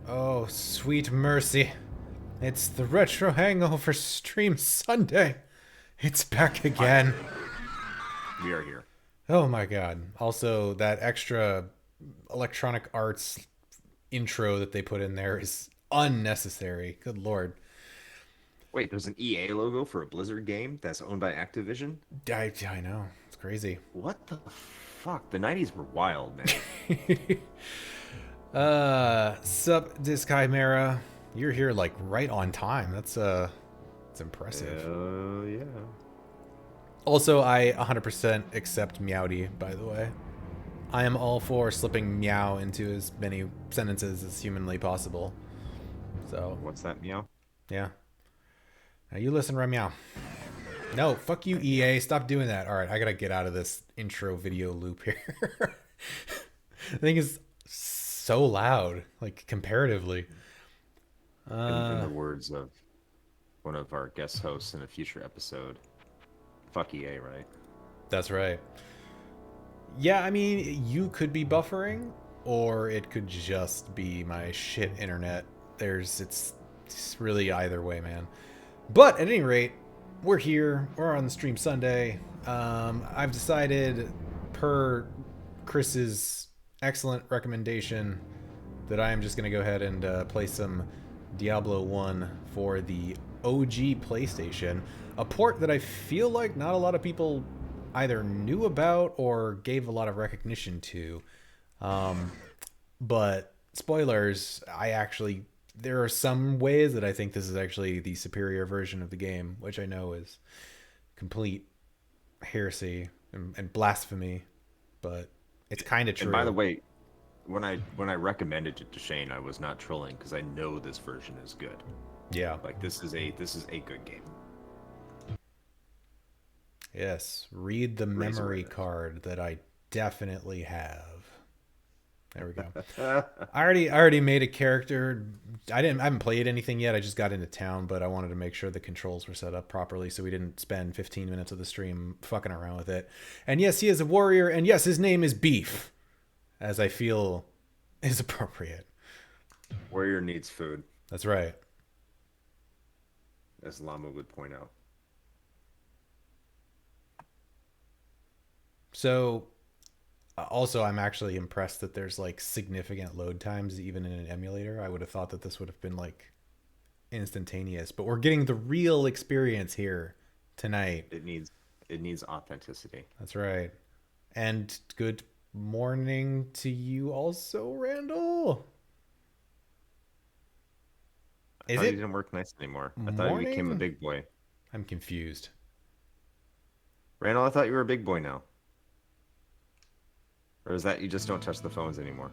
Oh, sweet mercy. It's the Retro Hangover Stream Sunday. It's back again. Finally, we are here. Oh my god. Also, that extra Electronic Arts intro that they put in there is unnecessary. Good lord. Wait, there's an EA logo for a Blizzard game that's owned by Activision? I know. It's crazy. What the fuck? The 90s were wild, man. Sup, Disc Chimera. You're here like right on time. It's impressive. Yeah. Also, I 100% accept Meowdy, by the way. I am all for slipping meow into as many sentences as humanly possible. So, What's that meow? yeah. Now you listen, right, meow. No, fuck you, EA. Stop doing that. All right, I gotta get out of this intro video loop here. The thing is so loud, like comparatively. In the words of one of our guest hosts in a future episode, fuck EA, right? That's right. Yeah, I mean, you could be buffering, or it could just be my shit internet. It's really either way, man. But at any rate, we're here. We're on the stream Sunday. I've decided, per Chris's excellent recommendation, that I am just going to go ahead and play some Diablo 1 for the OG PlayStation. A port that I feel like not a lot of people either knew about or gave a lot of recognition to. But spoilers, there are some ways that I think this is actually the superior version of the game, which I know is complete heresy and blasphemy, but it's kind of true. And by the way, when I recommended it to Shane, I was not trolling because I know this version is good. Yeah. Like this is a good game. Yes. Read the memory card that I definitely have. There we go. I already made a character. I haven't played anything yet. I just got into town, but I wanted to make sure the controls were set up properly so we didn't spend 15 minutes of the stream fucking around with it. And yes, he is a warrior, and yes, his name is Beef, as I feel is appropriate. Warrior needs food, That's right. as Llama would point out. So also, I'm actually impressed that there's like significant load times even in an emulator. I would have thought that this would have been like instantaneous, but we're getting the real experience here tonight. It needs authenticity. That's right. And good morning to you also, Randall. I thought you didn't work nights anymore. I thought you became a big boy. I'm confused. Randall, I thought you were a big boy now. Or is that you just don't touch the phones anymore?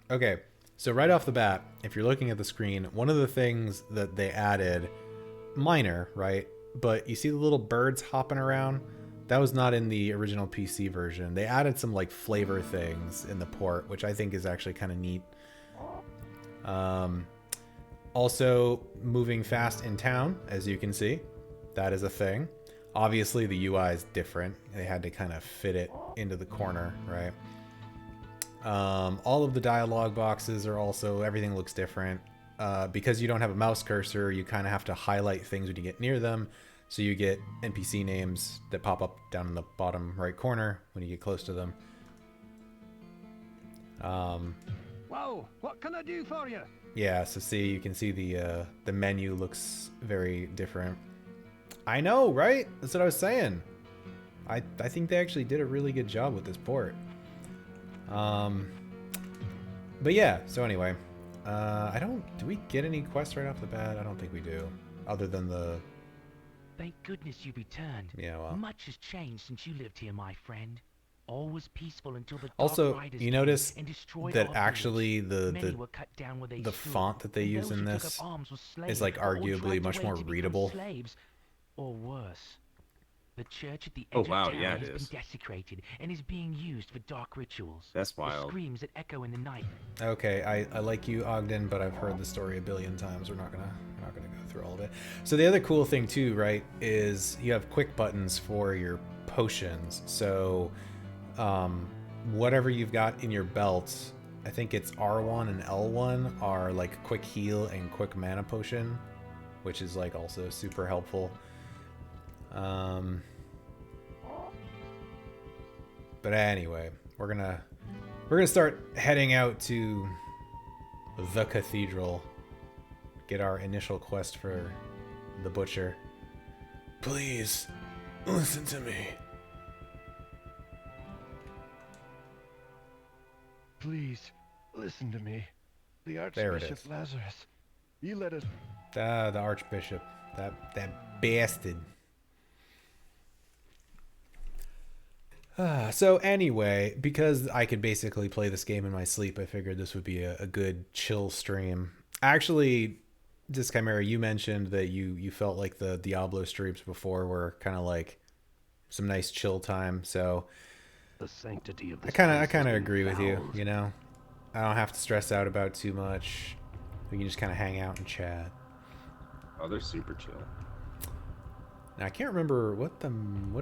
Okay, so right off the bat, if you're looking at the screen, one of the things that they added, minor, right? But you see the little birds hopping around? That was not in the original PC version. They added some like flavor things in the port, which I think is actually kind of neat. Also, moving fast in town, as you can see, that is a thing. Obviously, the UI is different. They had to kind of fit it into the corner, right? All of the dialogue boxes are also, everything looks different. Because you don't have a mouse cursor, you kind of have to highlight things when you get near them. So you get NPC names that pop up down in the bottom right corner when you get close to them. Whoa, what can I do for you? Yeah, so see, you can see the menu looks very different. I know, right? That's what I was saying. I think they actually did a really good job with this port. But yeah, so anyway, do we get any quests right off the bat? I don't think we do, other than the... Thank goodness you returned. Yeah, well. Much has changed since you lived here, my friend. All was peaceful until the Also, Dark Riders you came notice and destroyed that our actually village. Many were cut down where they the stood, font that they and use those in who took this up arms were is slain, like or arguably dragged much away more to become readable. Slaves, or worse. The church at the Oh, edge wow, of town yeah, it has is. been desecrated and is being used for dark rituals. That's The wild. screams that echo in the night. Okay, I like you, Ogden, but I've heard the story a billion times. We're not gonna go through all of it. So the other cool thing too, right, is you have quick buttons for your potions. So whatever you've got in your belt, I think it's R1 and L1 are like quick heal and quick mana potion, which is like also super helpful. But anyway, we're gonna start heading out to the cathedral. Get our initial quest for the butcher. Please, listen to me. Please, listen to me. The There it Archbishop is. Lazarus. You let us... The Archbishop. That bastard. So anyway, because I could basically play this game in my sleep, I figured this would be a good chill stream. Actually, just Chimera, you mentioned that you felt like the Diablo streams before were kind of like some nice chill time. So The sanctity of I this kind place of has been agree with you. fouled. You know, I don't have to stress out about too much. We can just kind of hang out and chat. Oh, they're super chill. Now I can't remember what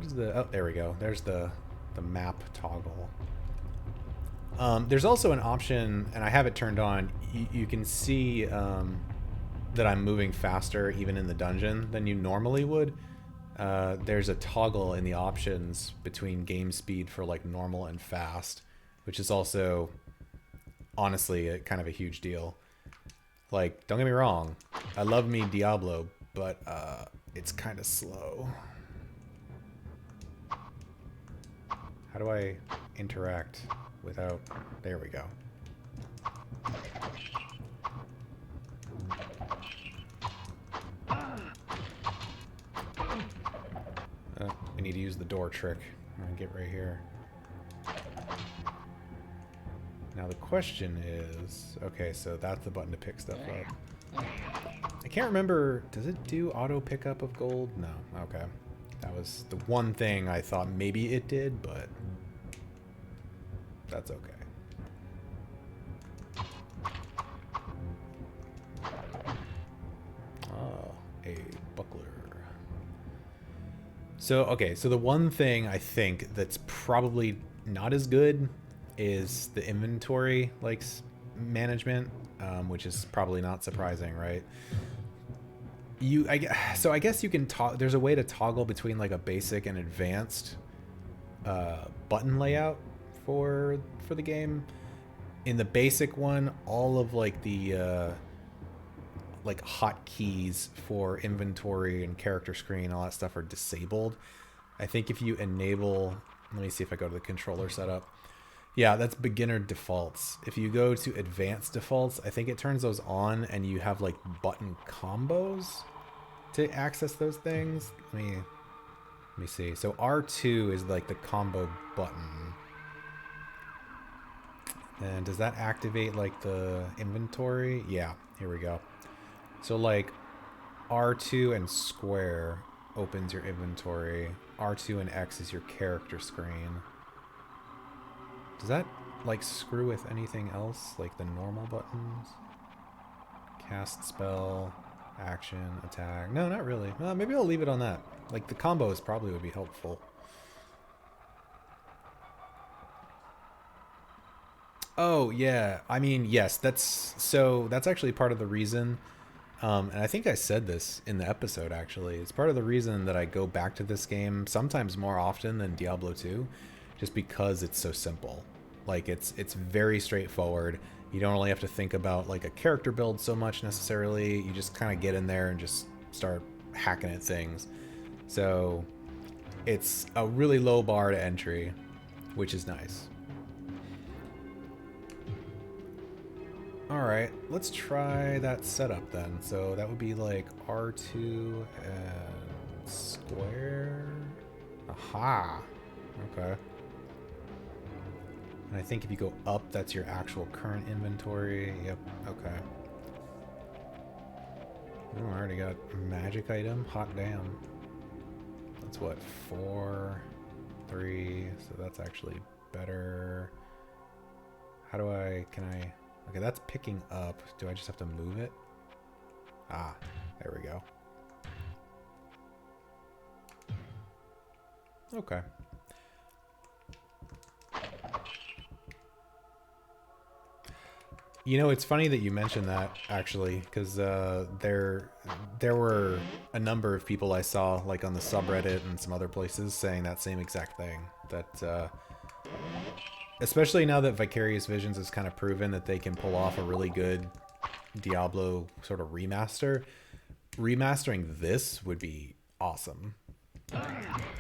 is the, oh, there we go. There's the map toggle. There's also an option, and I have it turned on. You can see that I'm moving faster even in the dungeon than you normally would. There's a toggle in the options between game speed for like normal and fast, which is also honestly kind of a huge deal. Like, don't get me wrong, I love me Diablo, but it's kind of slow. How do I interact without... There we go. We need to use the door trick. I'm gonna get right here. Now the question is... Okay, so that's the button to pick stuff up. I can't remember... Does it do auto pickup of gold? No. Okay. That was the one thing I thought maybe it did, but... That's okay. Oh, a buckler. So, okay, so the one thing I think that's probably not as good is the inventory, like, management, which is probably not surprising, right? So I guess you can there's a way to toggle between, like, a basic and advanced button layout for the game. In the basic one, all of like the like hotkeys for inventory and character screen, all that stuff are disabled. I think if you enable, let me see if I go to the controller setup. Yeah, that's beginner defaults. If you go to advanced defaults, I think it turns those on and you have like button combos to access those things. Let me see. So R2 is like the combo button. And does that activate like the inventory? Yeah, here we go. So like R2 and square opens your inventory. R2 and X is your character screen. Does that like screw with anything else? Like the normal buttons? Cast spell, action, attack. No, not really. Maybe I'll leave it on that. Like the combos probably would be helpful. Oh, yeah. I mean, yes, that's actually part of the reason. And I think I said this in the episode, actually. It's part of the reason that I go back to this game sometimes more often than Diablo 2, just because it's so simple. Like, it's very straightforward. You don't really have to think about, like, a character build so much necessarily. You just kind of get in there and just start hacking at things. So, it's a really low bar to entry, which is nice. Alright, let's try that setup then. So that would be like R2 and square. Aha! Okay. And I think if you go up, that's your actual current inventory. Yep, okay. Oh, I already got a magic item. Hot damn. That's what, 4, 3, so that's actually better. How do can I... Okay, that's picking up. Do I just have to move it? Ah, there we go. Okay. You know, it's funny that you mentioned that, actually, because there were a number of people I saw, like on the subreddit and some other places, saying that same exact thing. That, especially now that Vicarious Visions has kind of proven that they can pull off a really good Diablo sort of remaster, remastering this would be awesome.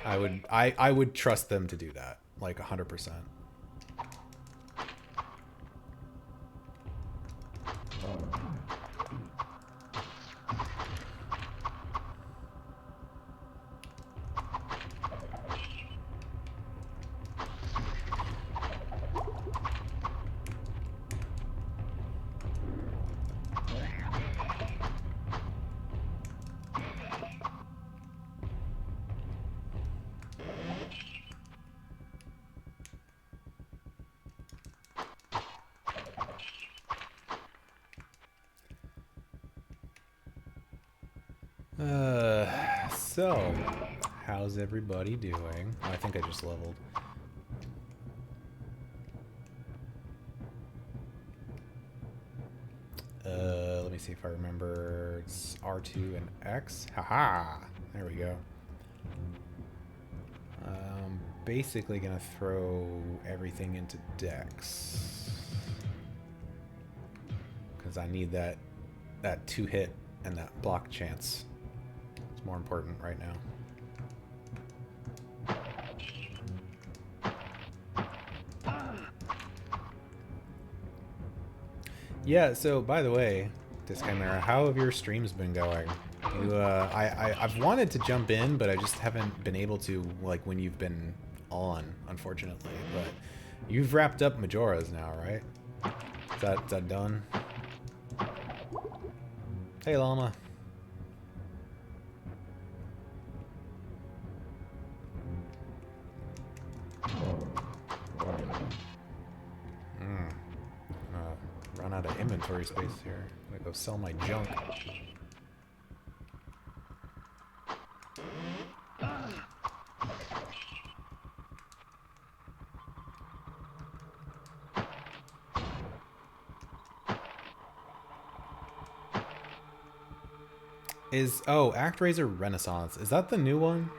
I would trust them to do that, like 100%. So, how's everybody doing? I think I just leveled. Let me see if I remember. It's R2 and X. Haha! There we go. Basically gonna throw everything into Dex. Because I need that 2-hit and that block chance. It's more important right now. Yeah, so by the way, disclaimer, how have your streams been going? I've wanted to jump in, but I just haven't been able to, like, when you've been on, unfortunately. But you've wrapped up Majora's now, right? Is that done? Hey, Llama. Run out of inventory space here. I'm gonna go sell my junk. ActRaiser Renaissance. Is that the new one?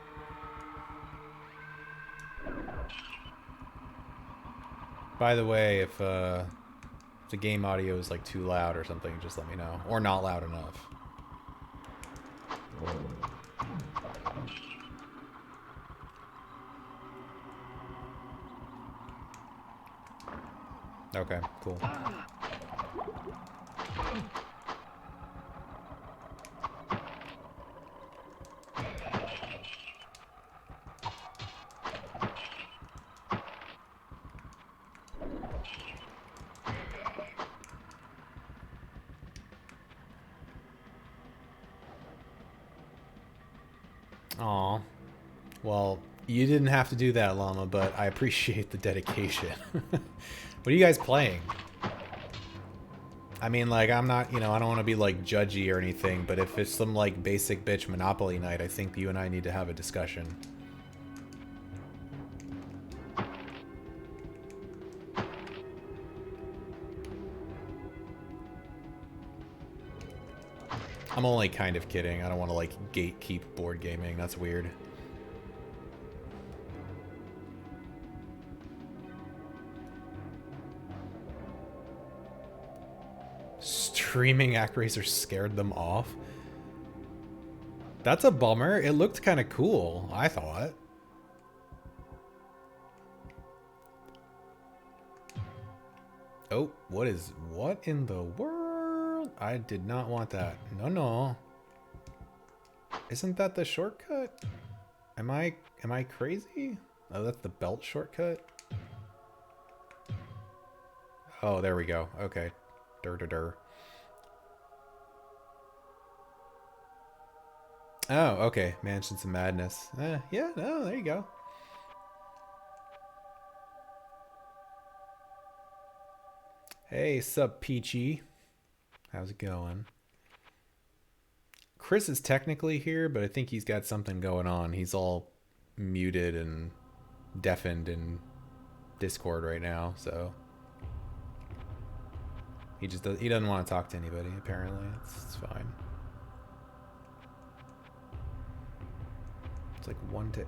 By the way, if the game audio is like too loud or something, just let me know. Or not loud enough. Okay, cool. Aw. Well, you didn't have to do that, Llama, but I appreciate the dedication. What are you guys playing? I mean, like, I'm not, I don't want to be, like, judgy or anything, but if it's some, like, basic bitch Monopoly night, I think you and I need to have a discussion. I'm only kind of kidding. I don't want to, like, gatekeep board gaming. That's weird. Streaming ActRaiser scared them off? That's a bummer. It looked kind of cool, I thought. Oh, what in the world? I did not want that. No. Isn't that the shortcut? Am I crazy? Oh, that's the belt shortcut? Oh, there we go. Okay. Dur. Oh, okay. Mansions of Madness. Yeah, no, there you go. Hey, sup, Peachy. How's it going? Chris is technically here, but I think he's got something going on. He's all muted and deafened in Discord right now, so... He just he doesn't want to talk to anybody, apparently. It's fine. It's like 1 to 8.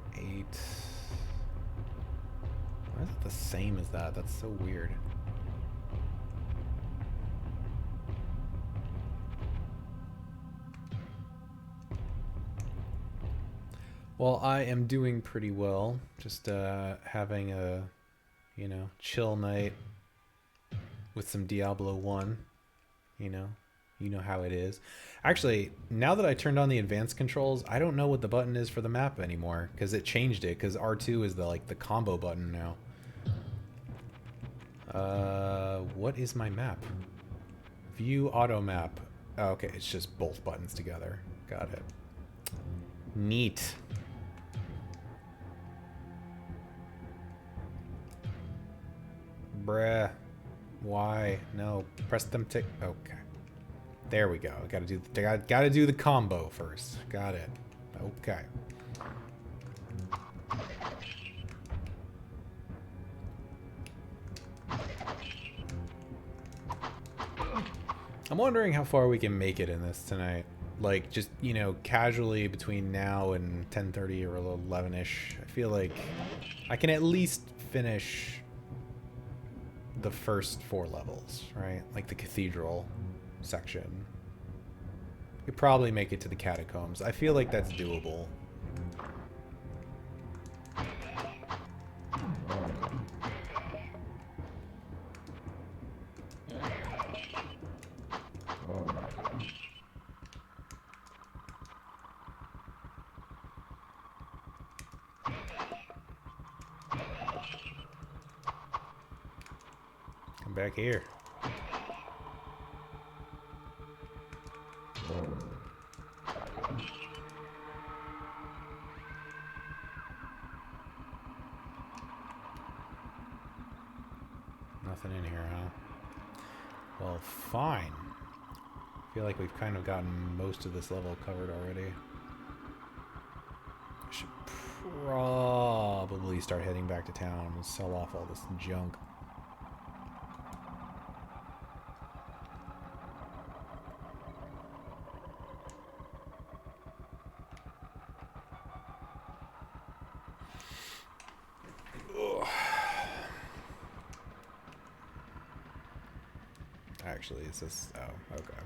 Why is it the same as that? That's so weird. Well, I am doing pretty well. Just having a, you know, chill night with some Diablo 1. You know how it is. Actually, now that I turned on the advanced controls, I don't know what the button is for the map anymore because it changed it. Because R2 is the combo button now. What is my map? View auto map. Oh, okay, it's just both buttons together. Got it. Neat. Bruh. Why? No. Press them tick. Okay. There we go. I gotta do the combo first. Got it. Okay. I'm wondering how far we can make it in this tonight. Like, just, you know, casually between now and 10:30 or 11-ish. I feel like I can at least finish the first 4 levels, right? Like the cathedral section. Could probably make it to the catacombs. I feel like that's doable. Come back here. Nothing in here, huh? Well, fine. I feel like we've kind of gotten most of this level covered already. I should probably start heading back to town and sell off all this junk. Actually, is this... Oh, okay.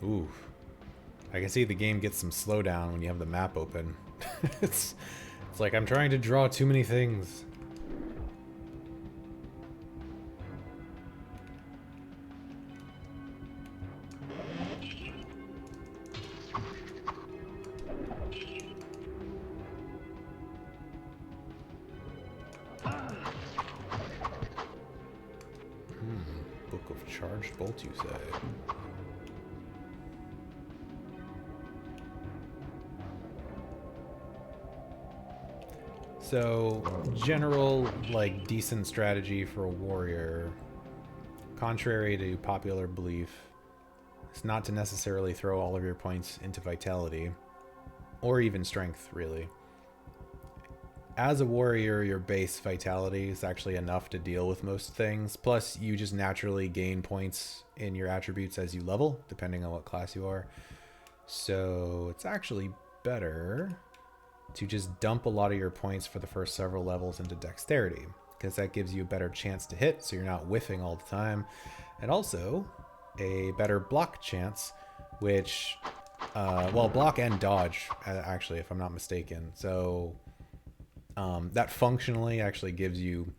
Ooh. I can see the game gets some slowdown when you have the map open. It's like I'm trying to draw too many things. Book of Charged Bolt, you say? So, general, like, decent strategy for a warrior, contrary to popular belief, is not to necessarily throw all of your points into vitality, or even strength, really. As a warrior, your base vitality is actually enough to deal with most things, plus you just naturally gain points in your attributes as you level, depending on what class you are. So it's actually better to just dump a lot of your points for the first several levels into dexterity, because that gives you a better chance to hit, so you're not whiffing all the time, and also a better block chance, which, well, block and dodge, actually, if I'm not mistaken. So that functionally actually gives you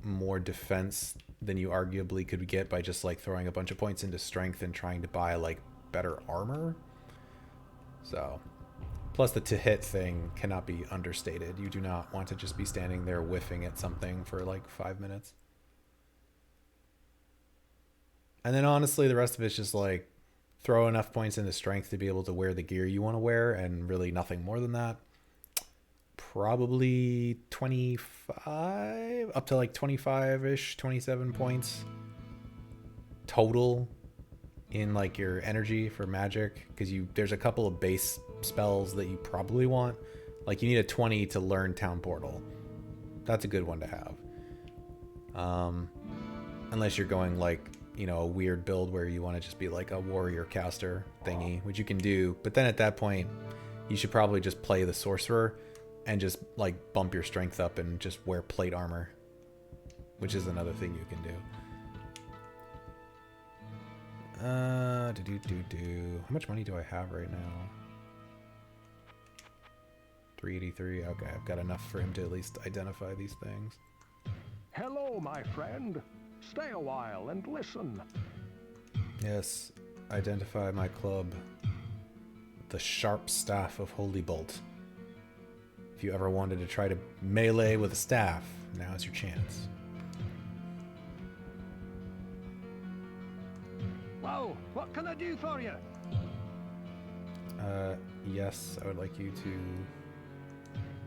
more defense than you arguably could get by just like throwing a bunch of points into strength and trying to buy like better armor. So, plus the to hit thing cannot be understated. You do not want to just be standing there whiffing at something for like 5 minutes. And then honestly, the rest of it's just like throw enough points into strength to be able to wear the gear you want to wear, and really nothing more than that. Probably 25, up to like 25-ish, 27 points total in like your energy for magic, because there's a couple of base spells that you probably want. Like you need a 20 to learn Town Portal, That's a good one to have. Unless you're going like, you know, a weird build where you want to just be like a warrior caster thingy, which you can do. But then at that point, you should probably just play the sorcerer and just like bump your strength up and just wear plate armor, which is another thing you can do. How much money do I have right now? 383. Okay, I've got enough for him to at least identify these things. Hello, my friend. Stay a while and listen. Yes, identify my club. The Sharp Staff of Holy Bolt. If you ever wanted to try to melee with a staff, now's your chance. Whoa, what can I do for you? Yes, I would like you to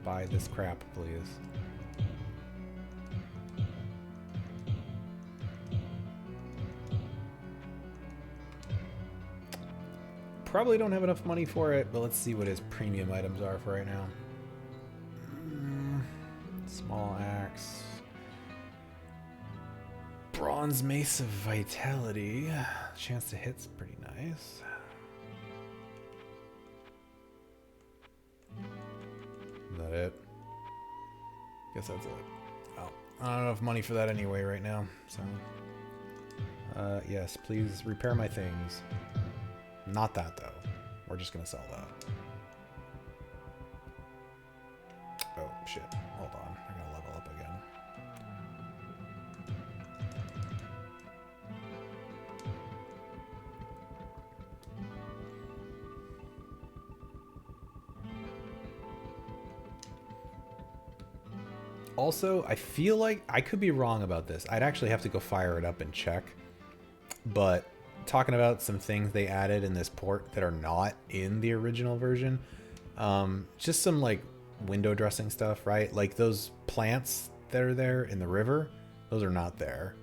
buy this crap, please. Probably don't have enough money for it, but let's see what his premium items are for right now. Small axe. Bronze Mace of Vitality. Chance to hit's pretty nice. Is that it? Guess that's it. Oh, I don't have enough money for that anyway right now, so... yes, please repair my things. Not that, though. We're just gonna sell that. Oh, shit. Hold on. I gotta level up again. Also, I feel like I could be wrong about this. I'd actually have to go fire it up and check. But talking about some things they added in this port that are not in the original version, just some like window dressing stuff, right? Like those plants that are there in the river, those are not there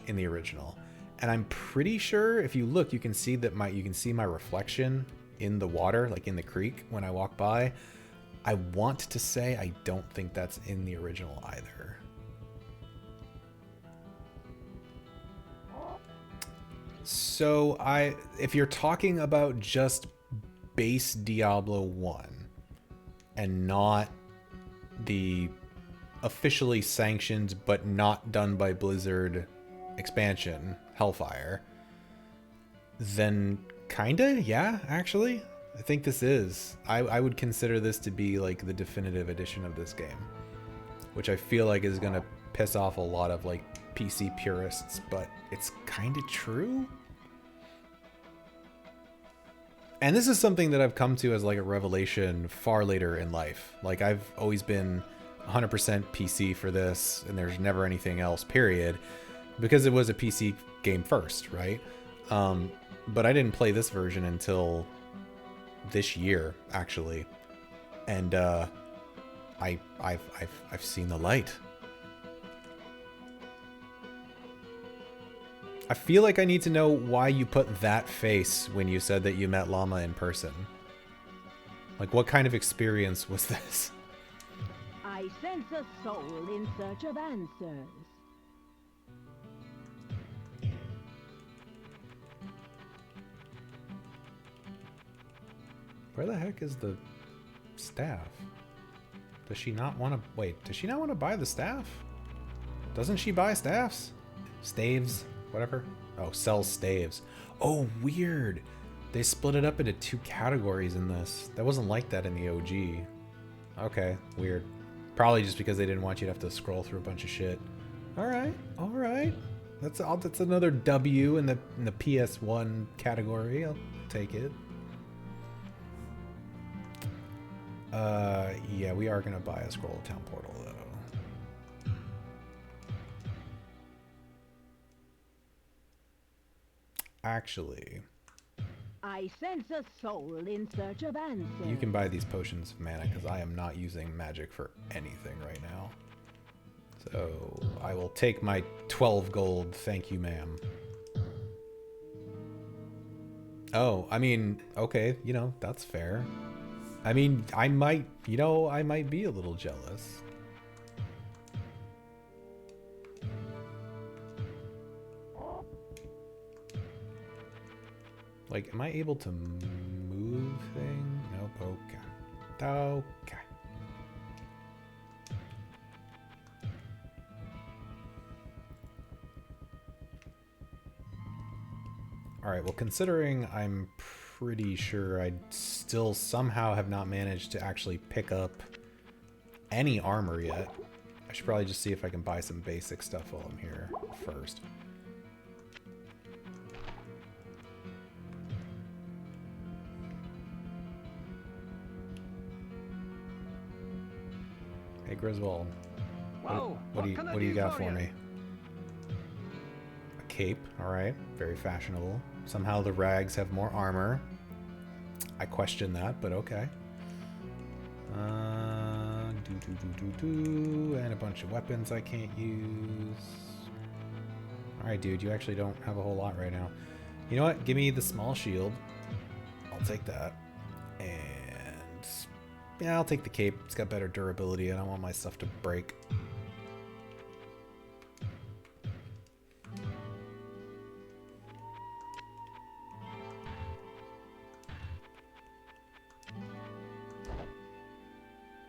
in the original. And I'm pretty sure if you look, you can see that you can see my reflection in the water, like in the creek when I walk by. I want to say I don't think that's in the original either. So if you're talking about just base Diablo 1 and not the officially sanctioned but not done by Blizzard expansion, Hellfire, then kinda, yeah, actually. I think this is. I would consider this to be like the definitive edition of this game, which I feel like is gonna piss off a lot of like PC purists, but it's kind of true. And this is something that I've come to as like a revelation far later in life. Like I've always been 100% PC for this, and there's never anything else, period, because it was a PC game first, right? But I didn't play this version until this year, actually, and I've seen the light. I feel like I need to know why you put that face when you said that you met Llama in person. Like, what kind of experience was this? I sense a soul in search of answers. Where the heck is the staff? Does she not want to... Wait, does she not want to buy the staff? Doesn't she buy staffs? Staves? Whatever. Oh, sells staves. Oh, weird. They split it up into 2 categories in this. That wasn't like that in the OG. Okay, weird. Probably just because they didn't want you to have to scroll through a bunch of shit. Alright, alright. That's another W in the PS1 category. I'll take it. Yeah, we are gonna buy a Scroll of Town portal though. Actually, I sense a soul in search of answers. you can buy these potions of mana because I am not using magic for anything right now. So I will take my 12 gold. Thank you, ma'am. Oh, I mean, okay, you know, that's fair. I mean, I might be a little jealous. Like, am I able to move things? Nope, okay. Okay. Alright, well, considering I'm pretty sure I still somehow have not managed to actually pick up any armor yet, I should probably just see if I can buy some basic stuff while I'm here first. Hey Griswold, Whoa, what do can I you got for for you? me? A cape, alright, very fashionable. Somehow the rags have more armor. I question that, but okay. And a bunch of weapons I can't use. Alright, dude, you actually don't have a whole lot right now. You know what? Give me the small shield. I'll take that. And yeah, I'll take the cape. It's got better durability. I don't want my stuff to break.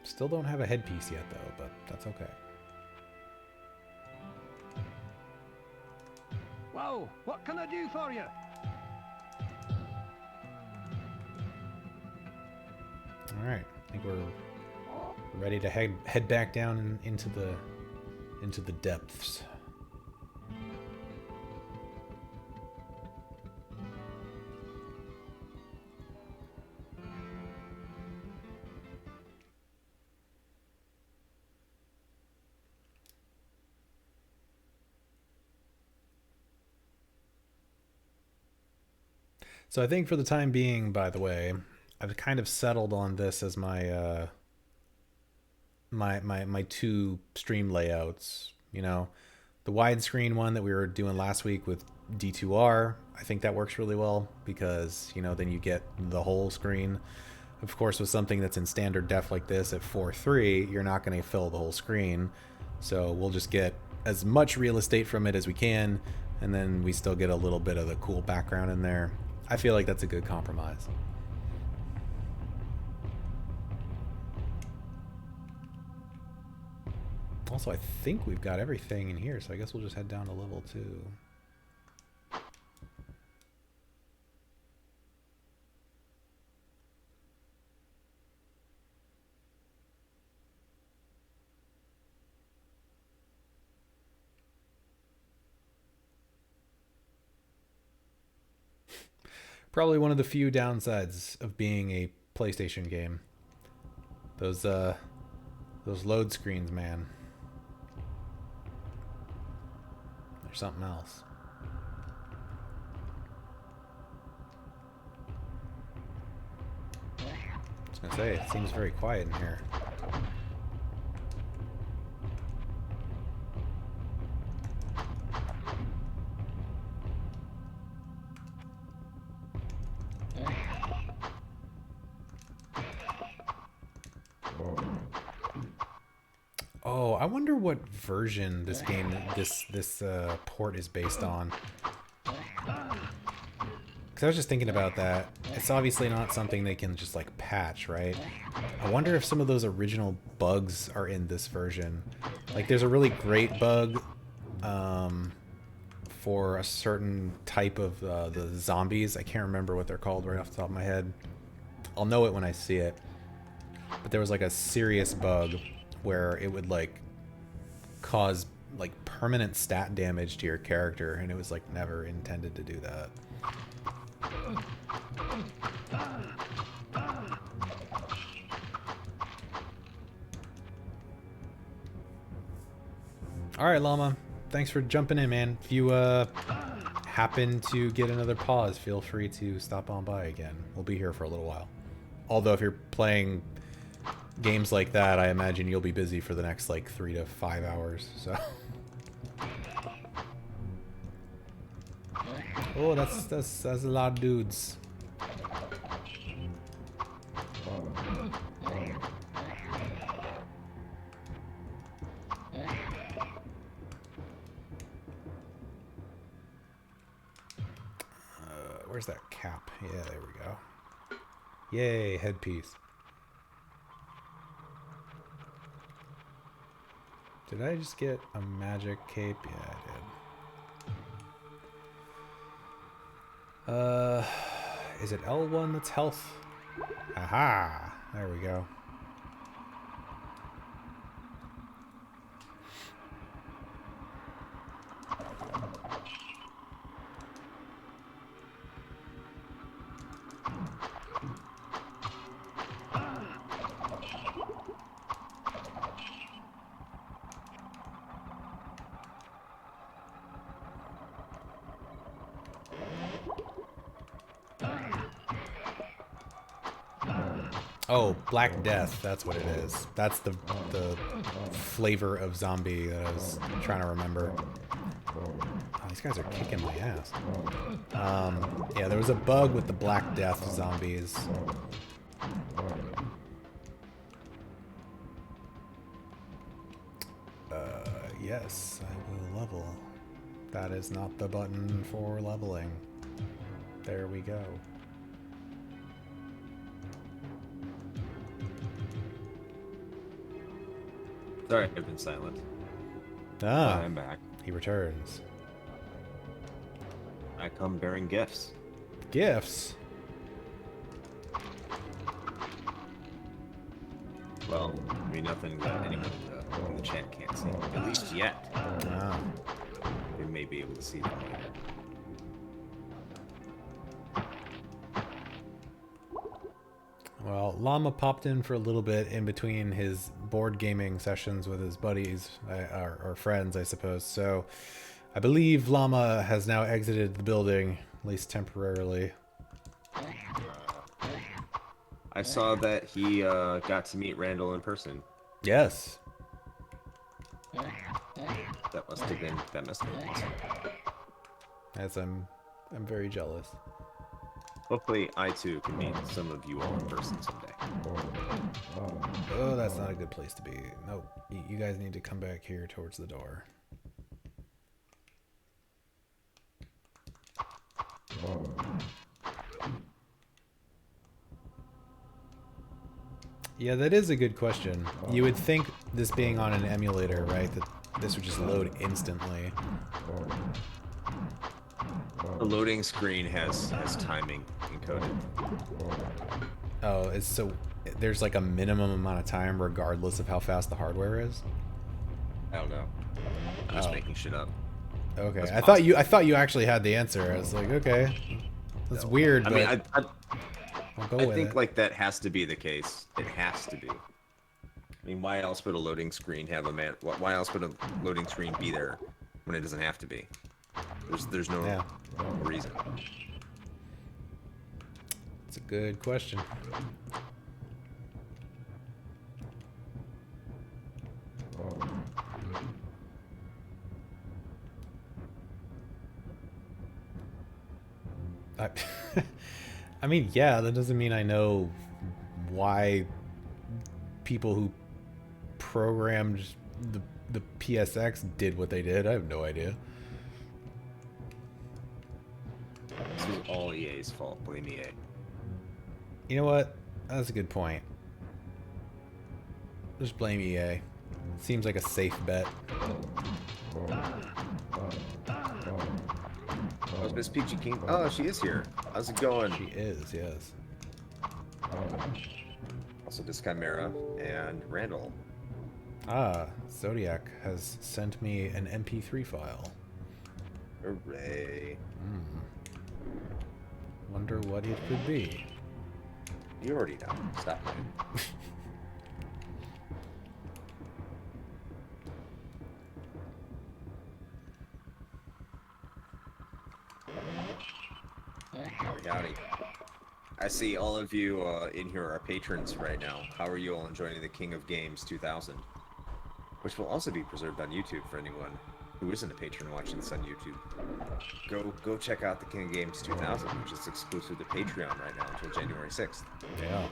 Still don't have a headpiece yet, though, but that's okay. Whoa, what can I do for you? All right, I think we're ready to head back down into the depths. So I think for the time being, by the way, I've kind of settled on this as my my two stream layouts. You know, the widescreen one that we were doing last week with D2R, I think that works really well because, you know, then you get the whole screen. Of course, with something that's in standard def like this at 4:3, you're not going to fill the whole screen. So we'll just get as much real estate from it as we can, and then we still get a little bit of the cool background in there. I feel like that's a good compromise. Also, I think we've got everything in here, so I guess we'll just head down to level 2. Probably one of the few downsides of being a PlayStation game. Those load screens, man. There's something else. I was gonna say, it seems very quiet in here. Oh, I wonder what version this game, this port is based on. Because I was just thinking about that. It's obviously not something they can just like patch, right? I wonder if some of those original bugs are in this version. Like, there's a really great bug for a certain type of the zombies. I can't remember what they're called right off the top of my head. I'll know it when I see it. But there was like a serious bug where it would like cause like permanent stat damage to your character, and it was like never intended to do that. All right, Llama, thanks for jumping in, man. If you happen to get another pause, feel free to stop on by again. We'll be here for a little while. Although if you're playing games like that, I imagine you'll be busy for the next like 3 to 5 hours. So, oh, that's a lot of dudes. where's that cap? Yeah, there we go. Yay, headpiece. Did I just get a magic cape? Yeah, I did. Is it L1 that's health? Aha! There we go. Oh, Black Death, that's what it is. That's the flavor of zombie that I was trying to remember. Oh, these guys are kicking my ass. Yeah, there was a bug with the Black Death zombies. Yes, I will level. That is not the button for leveling. There we go. Sorry, I've been silent. Ah, I'm back. he returns. I come bearing gifts. Gifts? Well, I mean, nothing that anyone in the chat can't see. At least yet. Ah. They may be able to see them later. Well, Llama popped in for a little bit in between his board gaming sessions with his buddies, or friends, I suppose. So I believe Llama has now exited the building, at least temporarily. I saw that he got to meet Randall in person. Yes. That must have been awesome. As I'm very jealous. Hopefully, I too can meet some of you all in person someday. Oh, that's not a good place to be. Nope. You guys need to come back here towards the door. Yeah, that is a good question. You would think this being on an emulator, right, that this would just load instantly. The loading screen has timing encoded. Oh, it's so there's like a minimum amount of time regardless of how fast the hardware is? I don't know. I'm just making shit up. Okay. That's I thought you actually had the answer. I was like, okay. That's weird, I but mean, I'll go I with think it. like that has to be the case. It has to be. I mean, why else would a loading screen have a man? Why else would a loading screen be there when it doesn't have to be? There's no reason. It's a good question. I mean, yeah, that doesn't mean I know why people who programmed the PSX did what they did. I have no idea. This was all EA's fault. Blame EA. You know what? That's a good point. Just blame EA. Seems like a safe bet. Oh, is Miss Peachy King? Oh, she is here. How's it going? She is, yes. Also, this Chimera and Randall. Ah, Zodiac has sent me an MP3 file. Hooray. Wonder what it could be. You already know. Stop it. Howdy. I see all of you in here are patrons right now. How are you all enjoying the King of Games 2000? Which will also be preserved on YouTube for anyone who isn't a patron watching this on YouTube. Go check out the King of Games 2000, which is exclusive to Patreon right now until January 6th. Yeah.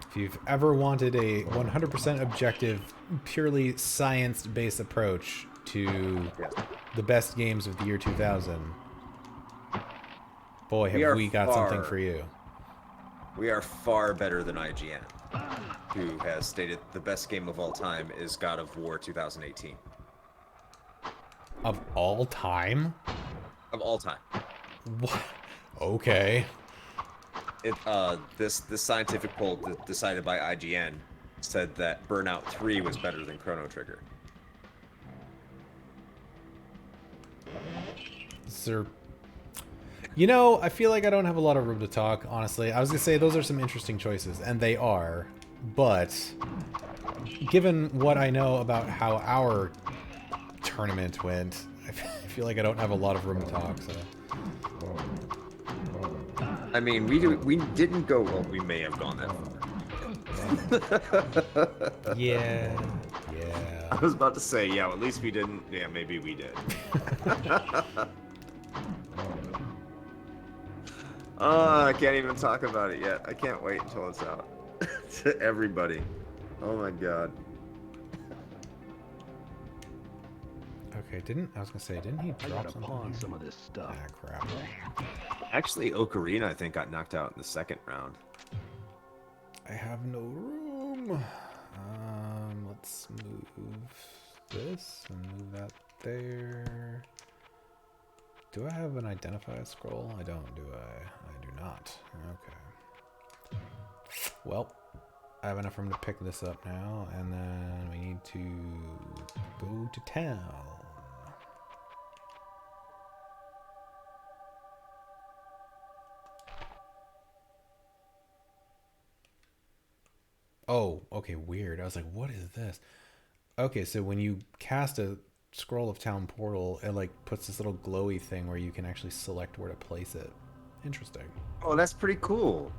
If you've ever wanted a 100% objective, purely science-based approach to Yes. the best games of the year 2000, boy, We have are we got something far- for you. We are far better than IGN, who has stated the best game of all time is God of War 2018. Of all time? Of all time. What? Okay. This scientific poll decided by IGN said that Burnout 3 was better than Chrono Trigger. Sir. You know, I feel like I don't have a lot of room to talk, honestly. I was going to say those are some interesting choices, and they are. But given what I know about how our tournament went, I feel like I don't have a lot of room to talk, so... I mean, we didn't go, well, we may have gone that far. Yeah. I was about to say, yeah, well, at least we didn't. Yeah, maybe we did. Oh, I can't even talk about it yet. I can't wait until it's out. To everybody. Oh my god. Okay, I was gonna say, didn't he I drop gotta something? pawn here? some of this stuff. Ah, crap. Actually, Ocarina, I think, got knocked out in the second round. I have no room. Let's move this and move that there. Do I have an identify scroll? I don't, do I? I do not. Okay. Well, I have enough room to pick this up now, and then we need to go to town. Oh, okay, weird. I was like, what is this? Okay, so when you cast a scroll of town portal, it like puts this little glowy thing where you can actually select where to place it. Interesting. Oh, that's pretty cool.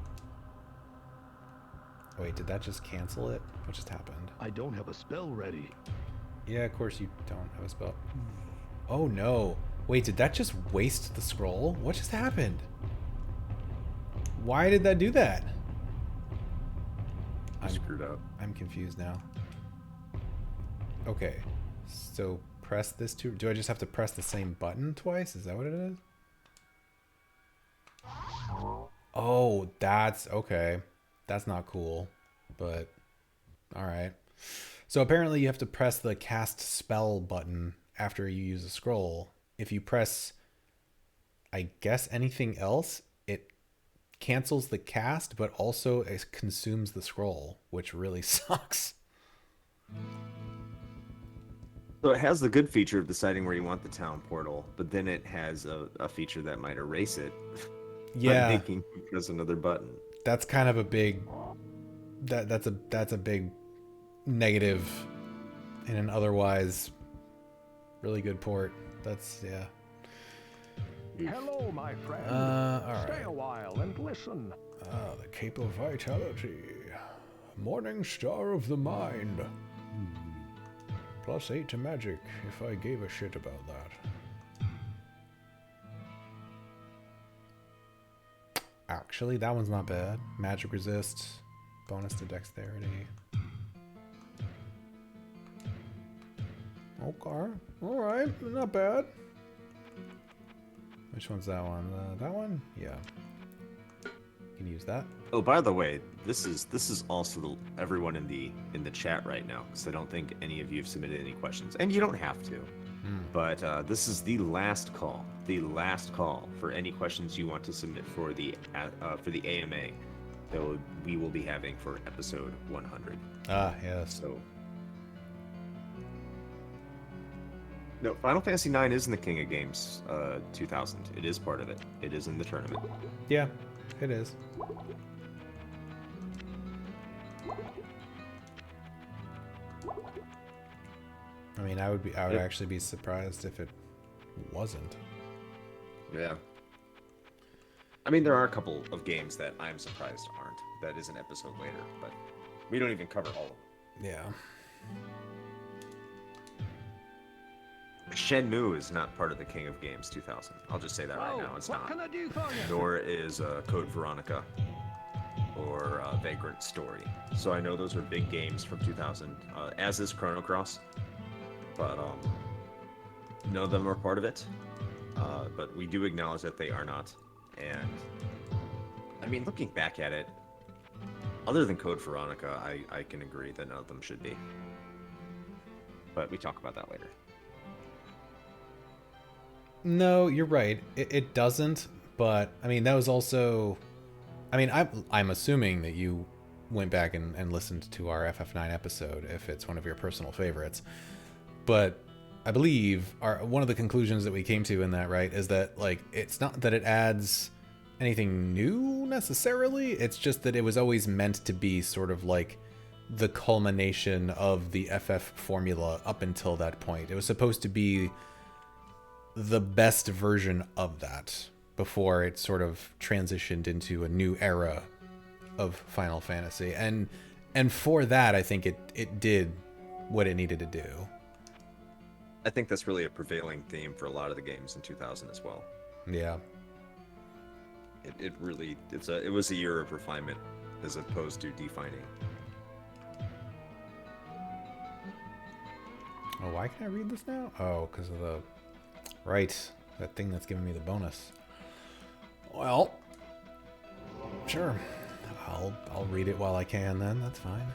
Wait, did that just cancel it? What just happened? I don't have a spell ready. Yeah, of course you don't have a spell. Oh no. Wait, did that just waste the scroll? What just happened? Why did that do that? I screwed up. I'm confused now. Okay, so press this to... Do I just have to press the same button twice? Is that what it is? Oh, that's... Okay. That's not cool, but... Alright. So apparently you have to press the cast spell button after you use a scroll. If you press, I guess, anything else, it cancels the cast, but also it consumes the scroll, which really sucks. So it has the good feature of deciding where you want the town portal, but then it has a feature that might erase it. Yeah. I'm thinking there's another button. That's kind of a big... That's a big negative in an otherwise really good port. That's, yeah. Hello, my friend. Alright. Stay a while and listen. The Cape of Vitality. Morning Star of the Mind. +8 to magic, if I gave a shit about that. Actually, that one's not bad. Magic resist, bonus to dexterity. Okay, alright, not bad. Which one's that one? That one? Yeah. You can use that. Oh, by the way, this is also everyone in the chat right now, because I don't think any of you have submitted any questions, and you don't have to. But this is the last call for any questions you want to submit for the AMA that we will be having for episode 100. Ah, yes. So, no, Final Fantasy IX is in the King of Games 2000. It is part of it. It is in the tournament. Yeah, it is. I mean, I would actually be surprised if it wasn't. Yeah. I mean, there are a couple of games that I'm surprised aren't. That is an episode later, but we don't even cover all of them. Yeah. Shenmue is not part of the King of Games 2000. I'll just say that right now. It's what not. can I do for you? Nor is Code Veronica or Vagrant Story. So I know those are big games from 2000, as is Chrono Cross. But none of them are part of it, but we do acknowledge that they are not. And I mean, looking back at it, other than Code Veronica, I can agree that none of them should be. But we talk about that later. No, you're right. It doesn't, but I mean, that was also... I mean, I'm assuming that you went back and listened to our FF9 episode, if it's one of your personal favorites. But I believe one of the conclusions that we came to in that, right, is that, like, it's not that it adds anything new necessarily, it's just that it was always meant to be sort of like the culmination of the FF formula up until that point. It was supposed to be the best version of that before it sort of transitioned into a new era of Final Fantasy. And for that, I think it did what it needed to do. I think that's really a prevailing theme for a lot of the games in 2000 as well. Yeah. It really, it was a year of refinement as opposed to defining. Oh, why can I read this now? Oh, because of the... Right. That thing that's giving me the bonus. Well, sure. I'll read it while I can then. That's fine.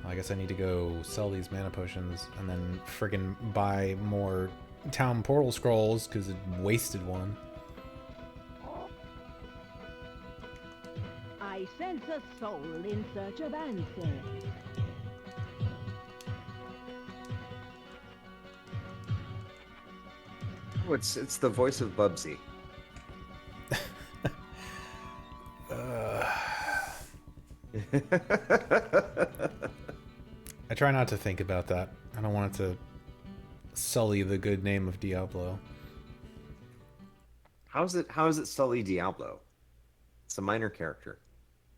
I guess I need to go sell these mana potions and then friggin' buy more town portal scrolls because it wasted one. I sense a soul in search of answers. Oh, it's the voice of Bubsy. I try not to think about that. I don't want it to sully the good name of Diablo. How is it Sully Diablo? It's a minor character.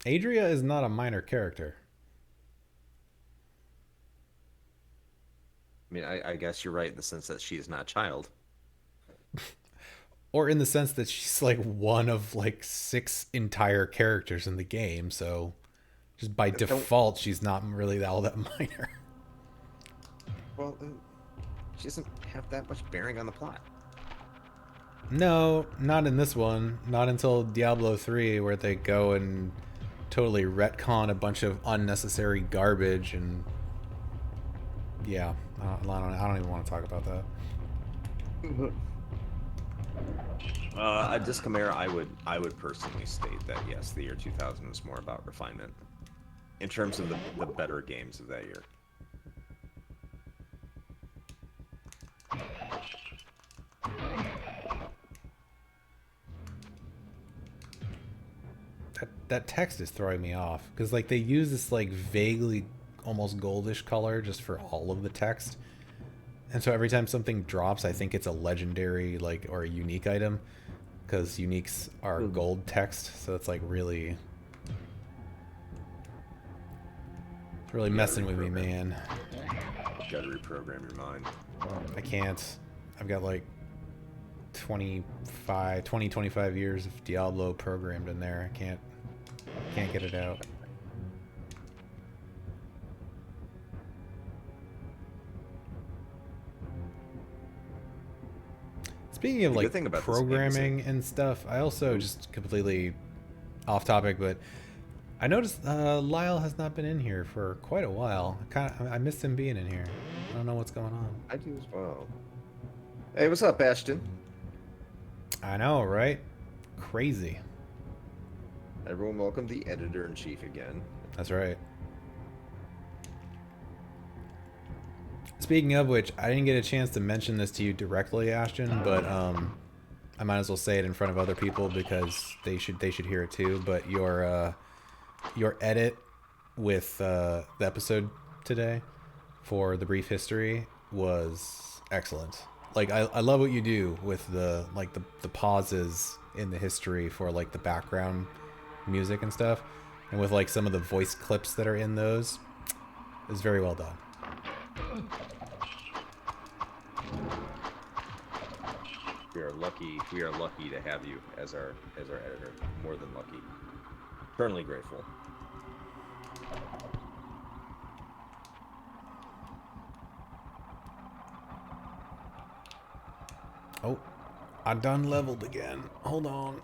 Adria is not a minor character. I mean, I guess you're right in the sense that she is not a child. Or in the sense that she's like one of like 6 entire characters in the game, so just by default she's not really all that minor. Well, she doesn't have that much bearing on the plot. No, not in this one. Not until Diablo 3, where they go and totally retcon a bunch of unnecessary garbage, and yeah, I don't even want to talk about that. Discomare, I would personally state that yes, the year 2000 was more about refinement in terms of the better games of that year. That text is throwing me off because like they use this like vaguely almost goldish color just for all of the text, and so every time something drops I think it's a legendary like or a unique item, because uniques are gold text, so it's like really messing with me, man. You gotta reprogram your mind. I can't. I've got like 25 years of Diablo programmed in there. I can't get it out. Speaking of like programming and stuff, I also just completely off topic, but I noticed Lyle has not been in here for quite a while. I missed him being in here. I don't know what's going on. I do as well. Hey, what's up, Ashton? I know, right? Crazy. Everyone, welcome the editor-in-chief again. That's right. Speaking of which, I didn't get a chance to mention this to you directly, Ashton, but I might as well say it in front of other people because they should hear it too. But your edit with the episode today for the brief history was excellent. Like I love what you do with the pauses in the history for like the background music and stuff, and with like some of the voice clips that are in those. It's very well done. We are lucky to have you as our editor. More than lucky. Eternally grateful. Oh, I done leveled again. Hold on.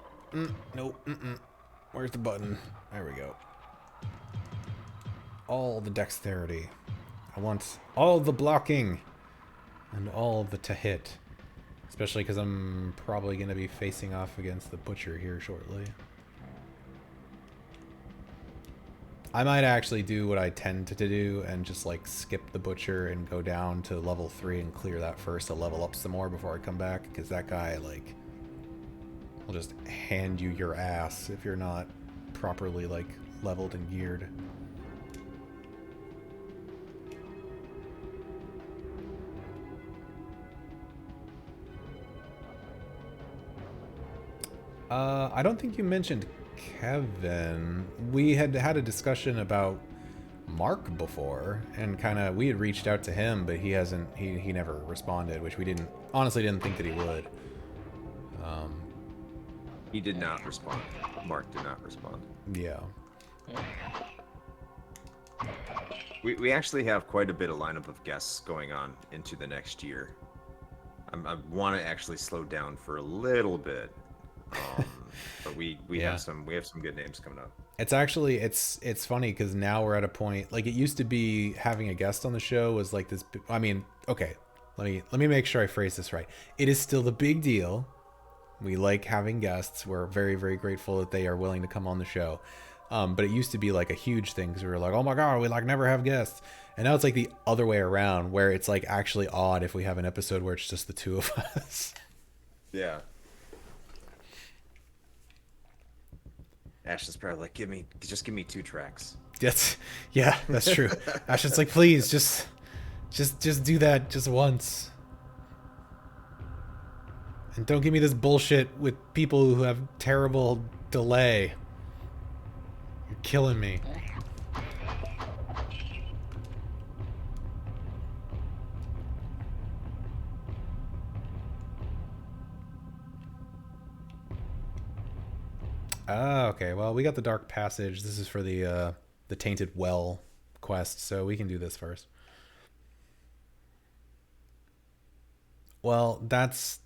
Nope. Where's the button? There we go. All the dexterity. I want all the blocking and all the to hit. Especially because I'm probably going to be facing off against the butcher here shortly. I might actually do what I tend to do and just like skip the butcher and go down to level 3 and clear that first to level up some more before I come back, because that guy like will just hand you your ass if you're not properly like leveled and geared. I don't think you mentioned Kevin. We had had a discussion about Mark before, and we had reached out to him, but he never responded, which we honestly didn't think that he would. He did not respond. Mark did not respond. Yeah. We actually have quite a bit of lineup of guests going on into the next year. I want to actually slow down for a little bit. But we have some good names coming up. It's actually it's funny because now we're at a point, like, it used to be having a guest on the show was like this. I mean, okay, let me make sure I phrase this right. It is still the big deal. We like having guests. We're very, very grateful that they are willing to come on the show. But it used to be like a huge thing because we were like, oh my god, we like never have guests. And now it's like the other way around, where it's like actually odd if we have an episode where it's just the two of us. Yeah. Ashton's probably like, just give me 2 tracks. Yeah, that's true. Ashton's like, please, just do that just once. And don't give me this bullshit with people who have terrible delay. You're killing me. Ah, okay. Well, we got the Dark Passage. This is for the Tainted Well quest, so we can do this first. Well, that's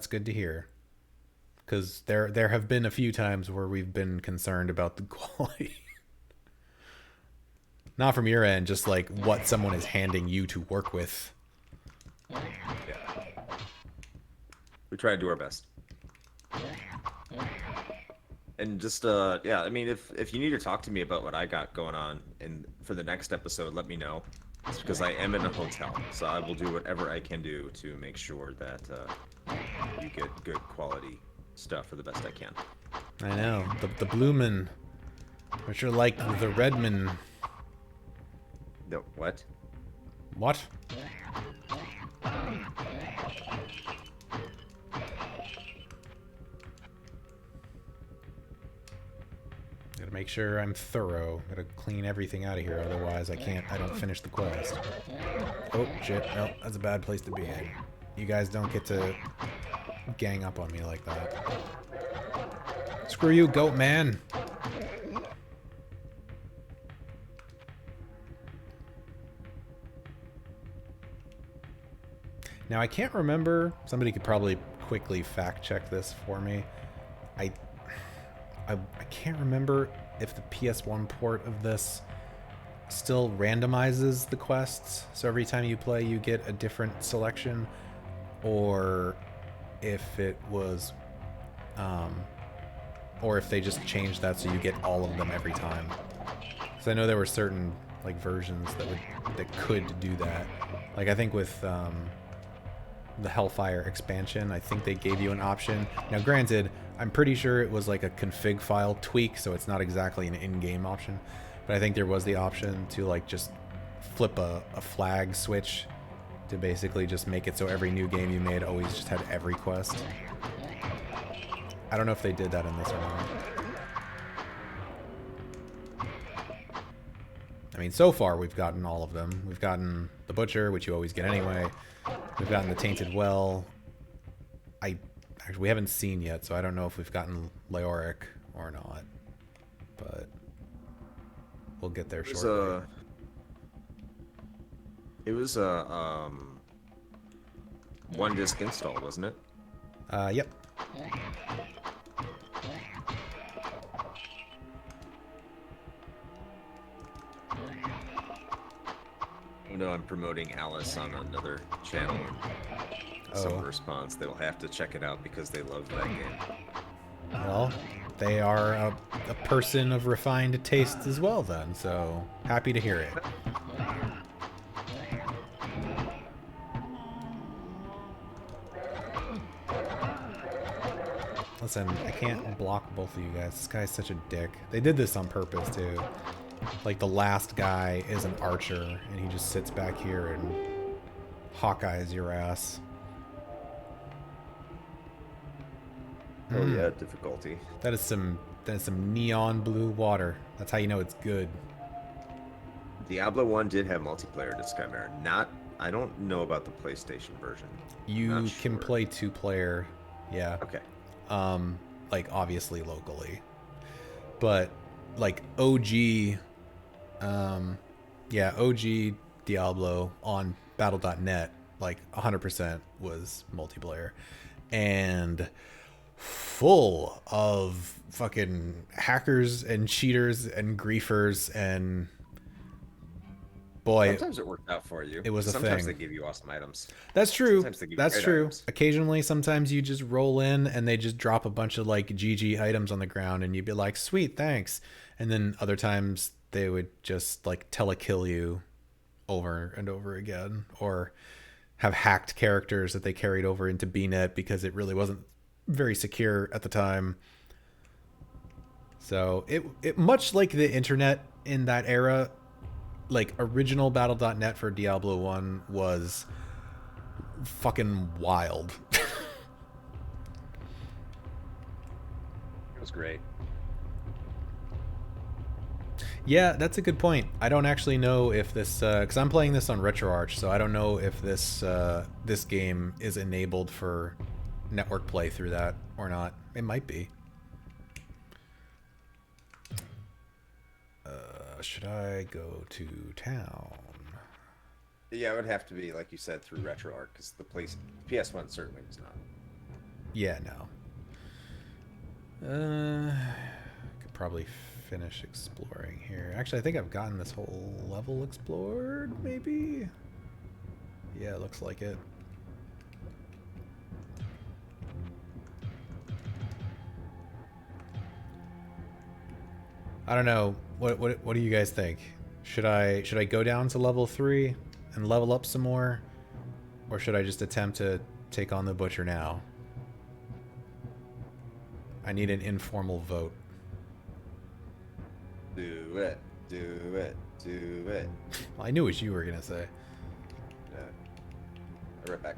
good to hear, because there have been a few times where we've been concerned about the quality. Not from your end, just like what someone is handing you to work with. Yeah. We try to do our best. And just yeah, I mean, if you need to talk to me about what I got going on and for the next episode, let me know. It's because I am in a hotel, so I will do whatever I can do to make sure that you get good quality stuff for the best I can. I know, the Bloomin', which are like the Redman. The what? What? Gotta make sure I'm thorough. Gotta clean everything out of here, otherwise I don't finish the quest. Oh, shit. No, that's a bad place to be in. You guys don't get to gang up on me like that. Screw you, goat man! Now, I can't remember. Somebody could probably quickly fact check this for me. I can't remember if the PS1 port of this still randomizes the quests. So every time you play, you get a different selection, or if it was, or if they just changed that so you get all of them every time. Because I know there were certain like versions that could do that. Like I think with the Hellfire expansion, I think they gave you an option. Now granted, I'm pretty sure it was like a config file tweak, so it's not exactly an in-game option, but I think there was the option to like just flip a flag switch to basically just make it so every new game you made always just had every quest. I don't know if they did that in this or not. I mean, so far we've gotten all of them. We've gotten the Butcher, which you always get anyway. We've gotten the Tainted Well. Actually, we haven't seen yet, so I don't know if we've gotten Leoric or not. But we'll get there shortly. It was a one disc install, wasn't it? Yep. No, I'm promoting Alice on another channel. And Some response. They'll have to check it out because they love that game. Well, they are a person of refined taste as well then, so happy to hear it. Listen, I can't block both of you guys. This guy's such a dick. They did this on purpose, too. Like, the last guy is an archer, and he just sits back here and Hawkeyes your ass. Oh yeah, difficulty. That is some neon blue water. That's how you know it's good. Diablo 1 did have multiplayer to Chimera. I don't know about the PlayStation version. You can play 2-player, yeah. Okay. Like obviously locally. But like OG OG Diablo on battle.net, like 100% was multiplayer. And full of fucking hackers and cheaters and griefers, and boy, sometimes it worked out for you. It was a sometimes thing. They give you awesome items. That's true. Sometimes they give you That's great true. items. Occasionally, sometimes you just roll in and they just drop a bunch of like GG items on the ground, and you'd be like, "Sweet, thanks." And then other times they would just like telekill you over and over again, or have hacked characters that they carried over into BNet because it really wasn't very secure at the time. So it much like the internet in that era, like original battle.net for Diablo 1 was fucking wild. It was great. Yeah, that's a good point. I don't actually know if this, because I'm playing this on RetroArch, so I don't know if this this game is enabled for network play through that or not. It might be. Should I go to town? Yeah, it would have to be, like you said, through RetroArch, because the PS1 certainly was not. Yeah, no. Could probably finish exploring here. Actually, I think I've gotten this whole level explored, maybe? Yeah, it looks like it. I don't know. What do you guys think? Should I go down to level 3 and level up some more? Or should I just attempt to take on the butcher now? I need an informal vote. Do it, do it, do it. Well, I knew what you were gonna say. Yeah. I'll be right back.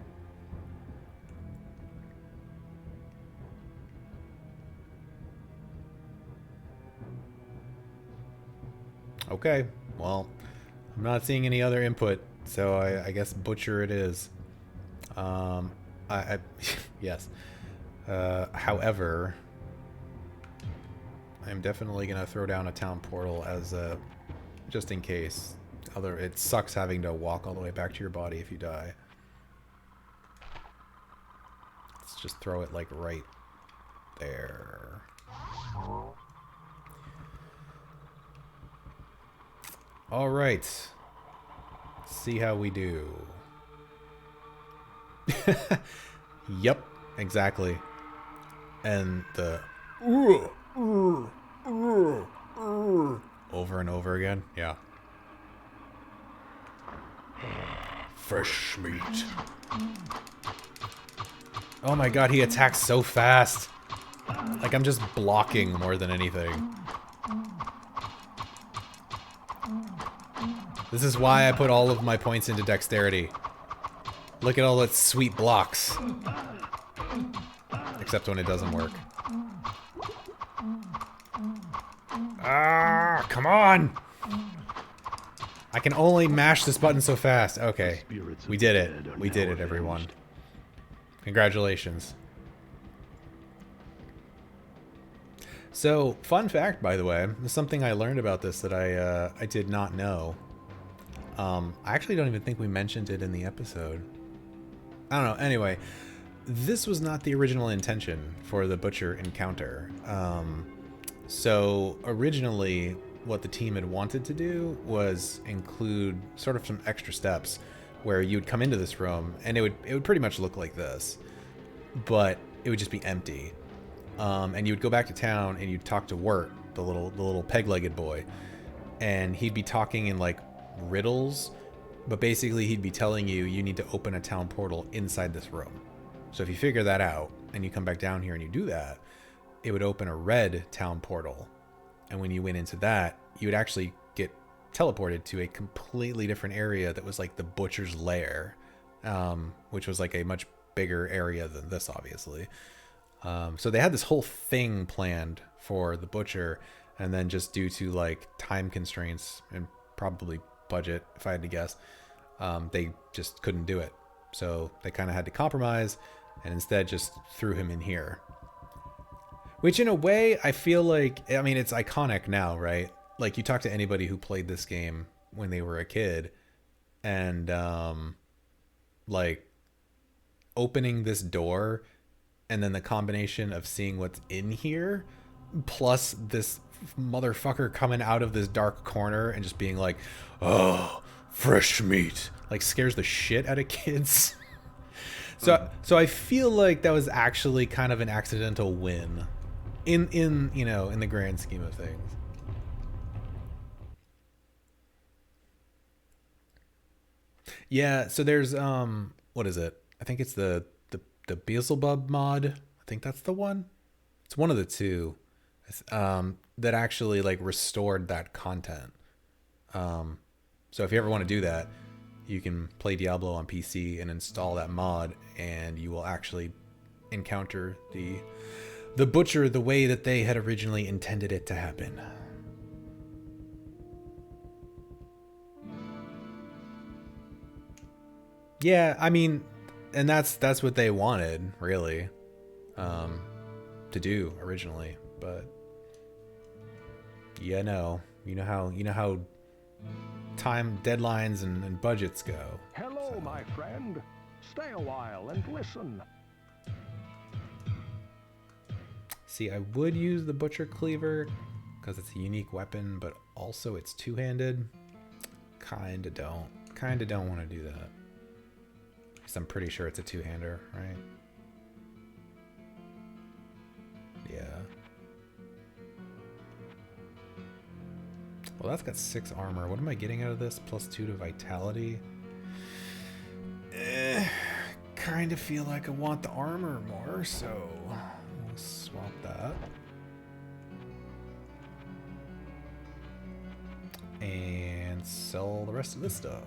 Okay, well, I'm not seeing any other input, so I guess butcher it is. Yes. However, I'm definitely gonna throw down a town portal as just in case. It sucks having to walk all the way back to your body if you die. Let's just throw it like right there. All right. See how we do. Yep, exactly. And the over and over again. Yeah. Fresh meat. Oh my god, he attacks so fast. Like I'm just blocking more than anything. This is why I put all of my points into dexterity. Look at all that sweet blocks. Except when it doesn't work. Ah, come on! I can only mash this button so fast. Okay, we did it. We did it, everyone. Congratulations. So, fun fact, by the way, there's something I learned about this that I did not know. I actually don't even think we mentioned it in the episode. I don't know. Anyway, this was not the original intention for the butcher encounter. So originally, what the team had wanted to do was include sort of some extra steps where you would come into this room and it would pretty much look like this, but it would just be empty. And you would go back to town and you'd talk to Wirt, the little peg-legged boy, and he'd be talking in like riddles, but basically he'd be telling you need to open a town portal inside this room. So if you figure that out and you come back down here and you do that, it would open a red town portal. And when you went into that, you would actually get teleported to a completely different area that was like the butcher's lair, which was like a much bigger area than this, obviously. So they had this whole thing planned for the butcher, and then just due to like time constraints and probably budget, if I had to guess, they just couldn't do it. So they kind of had to compromise and instead just threw him in here. Which in a way, I feel like, I mean, it's iconic now, right? Like you talk to anybody who played this game when they were a kid, and like opening this door and then the combination of seeing what's in here plus this motherfucker coming out of this dark corner and just being like, oh, fresh meat, like scares the shit out of kids. So I feel like that was actually kind of an accidental win in you know, in the grand scheme of things. Yeah, so there's what is it? I think it's the Beelzebub mod. I think that's the one. It's one of the two that actually like restored that content. So if you ever want to do that, you can play Diablo on PC and install that mod, and you will actually encounter the butcher the way that they had originally intended it to happen. Yeah, I mean, and that's what they wanted, really, to do originally, but yeah, no, you know how time deadlines and budgets go. Hello, So. my friend. Stay a while and listen. See, I would use the butcher cleaver because it's a unique weapon, but also it's two-handed. Kinda don't want to do that. Because I'm pretty sure it's a two-hander, right? Yeah. Well, that's got 6 armor. What am I getting out of this? +2 to vitality. Kind of feel like I want the armor more, so we'll swap that. And sell the rest of this stuff.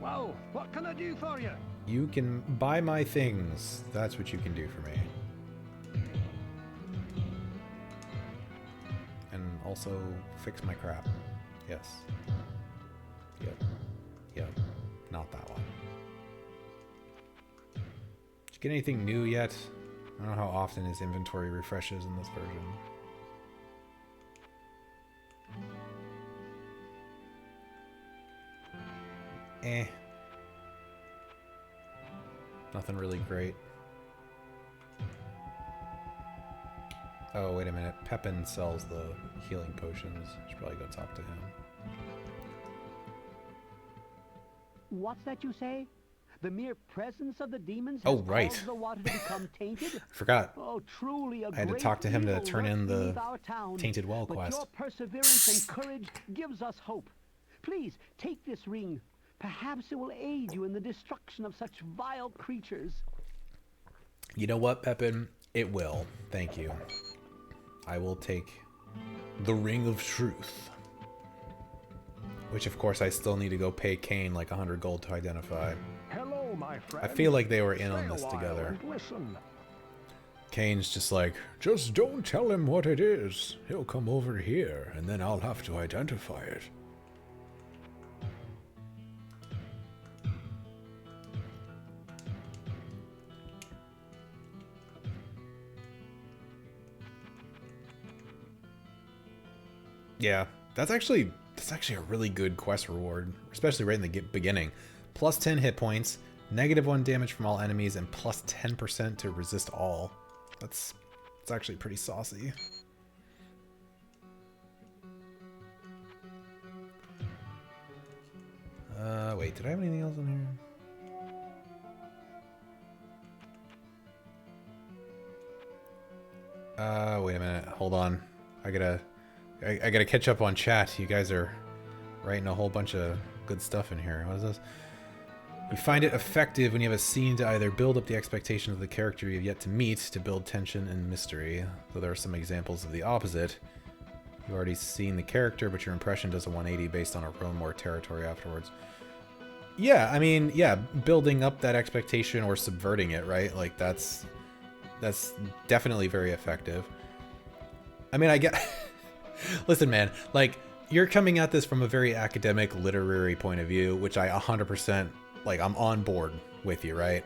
Well, what can I do for you? You can buy my things. That's what you can do for me. And also fix my crap. Yes. Yep. Not that one. Did you get anything new yet? I don't know how often his inventory refreshes in this version. Nothing really great. Oh, wait a minute. Pepin sells the healing potions. Should probably go talk to him. What's that you say? The mere presence of the demons Oh, has right. caused the water to become tainted? Forgot. Oh, truly a I had to great talk to him to evil turn in lurks the beneath our town. Tainted Well But quest. your perseverance and courage gives us hope. Please, take this ring. Perhaps it will aid you in the destruction of such vile creatures. You know what, Pepin? It will. Thank you. I will take the Ring of Truth. Which, of course, I still need to go pay Kane like 100 gold to identify. Hello, my friend. I feel like they were in Stay on a this while together. and listen. Kane's just like, just don't tell him what it is. He'll come over here, and then I'll have to identify it. Yeah, that's actually a really good quest reward, especially right in the beginning. plus 10 hit points, -1 damage from all enemies, and plus 10% to resist all. It's actually pretty saucy. Wait, did I have anything else in here? Wait a minute. Hold on. I gotta catch up on chat. You guys are writing a whole bunch of good stuff in here. What is this? You find it effective when you have a scene to either build up the expectations of the character you've yet to meet, to build tension and mystery. Though there are some examples of the opposite. You've already seen the character, but your impression does a 180 based on a roam more territory afterwards. Yeah, I mean, yeah, building up that expectation or subverting it, right? Like, that's definitely very effective. I mean, I get... Listen, man, like, you're coming at this from a very academic, literary point of view, which I 100%, like, I'm on board with you, right?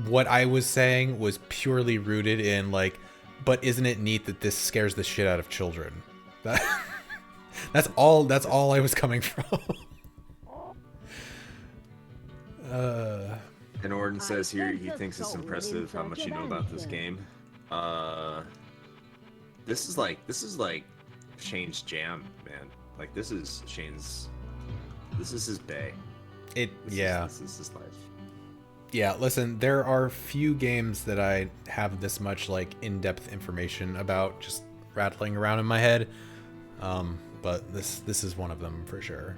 What I was saying was purely rooted in, like, but isn't it neat that this scares the shit out of children? That's all I was coming from. And Orden says here he thinks it's impressive how much you know about this game. This is like Shane's jam, man. Like this is his bay. This is his life. Yeah, listen, there are few games that I have this much like in-depth information about just rattling around in my head. But this is one of them for sure.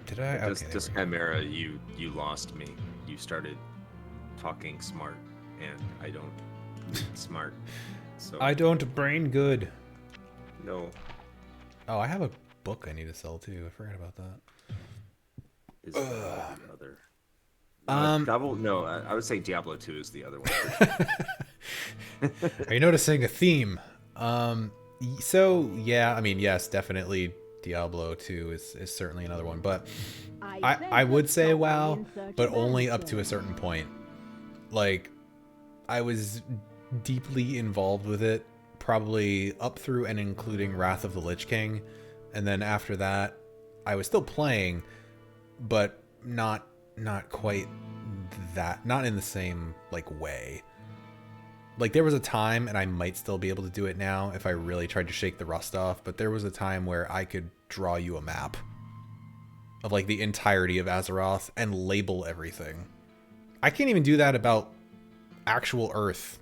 Did I? Okay, Just Chimera, you lost me. You started talking smart, and I don't smart. So I don't brain good. No. Oh, I have a book I need to sell too. I forgot about that. Is other? Diablo? No, I would say Diablo 2 is the other one. Are you noticing a theme? So yeah, I mean, yes, definitely Diablo 2 is certainly another one, but I would say WoW, but only up to a certain point. Like, I was deeply involved with it, probably up through and including Wrath of the Lich King, and then after that, I was still playing, but not quite that, not in the same like way. Like, there was a time, and I might still be able to do it now if I really tried to shake the rust off, but there was a time where I could draw you a map of, like, the entirety of Azeroth and label everything. I can't even do that about actual Earth.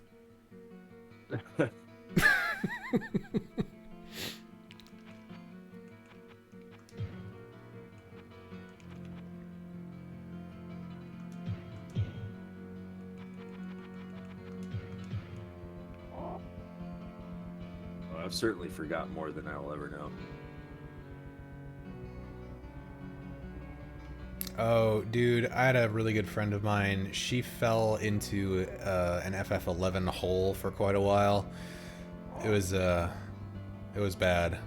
I've certainly forgot more than I'll ever know. Oh, dude, I had a really good friend of mine. She fell into an FF11 hole for quite a while. It was bad.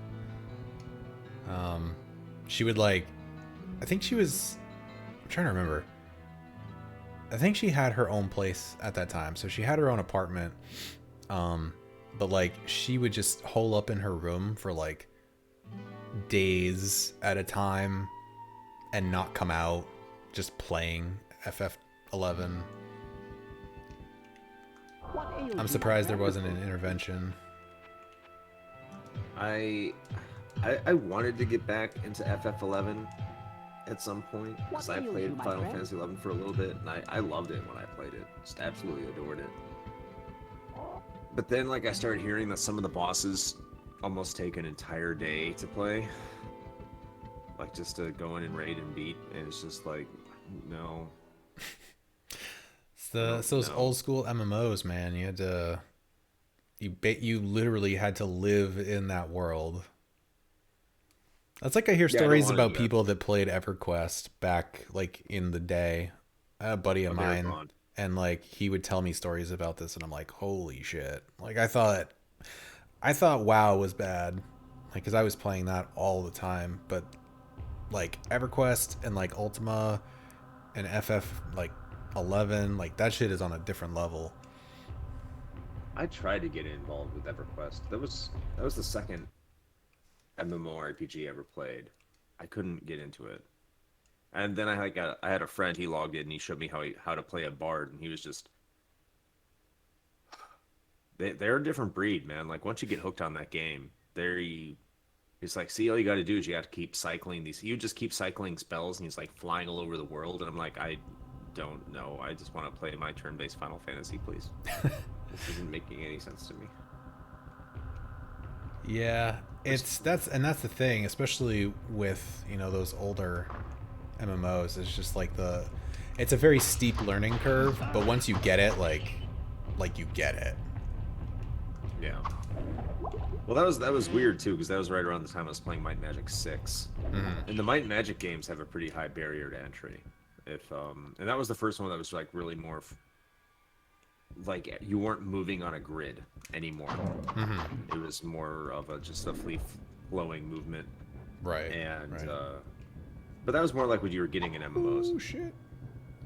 She would like, I think she was, I'm trying to remember. I think she had her own place at that time. So she had her own apartment. But like, she would just hole up in her room for like days at a time and not come out, just playing FF11. I'm surprised there wasn't an intervention. I wanted to get back into FF11 at some point, because I played Final Fantasy 11 for a little bit, and I loved it when I played it. Just absolutely adored it. But then, like, I started hearing that some of the bosses almost take an entire day to play. Like, just to go in and raid and beat, and it's just like, no. It's those old school MMOs, man. You had to, you literally had to live in that world. That's like I hear stories about people that played EverQuest back, like, in the day. I had a buddy of mine, and like he would tell me stories about this, and I'm like, holy shit! Like, I thought WoW was bad, like, because I was playing that all the time, but like EverQuest and like Ultima and FF like 11, like that shit is on a different level. I tried to get involved with EverQuest. That was the second MMORPG ever played. I couldn't get into it. And then I had a friend, he logged in and he showed me how to play a bard, and he was just they're a different breed, man. Like once you get hooked on that game, it's like, see, all you got to do is you have to keep cycling these. You just keep cycling spells, and he's like flying all over the world, and I'm like, I don't know. I just want to play my turn-based Final Fantasy, please. This isn't making any sense to me. Yeah, that's the thing, especially with, you know, those older MMOs. It's just like it's a very steep learning curve, but once you get it, like you get it. Yeah. Well, that was weird too, because that was right around the time I was playing Might and Magic 6, and the Might and Magic games have a pretty high barrier to entry. And that was the first one that was like really more like you weren't moving on a grid anymore. It was more of just a free flowing movement. Right. And right. but that was more like what you were getting in MMOs. Oh shit.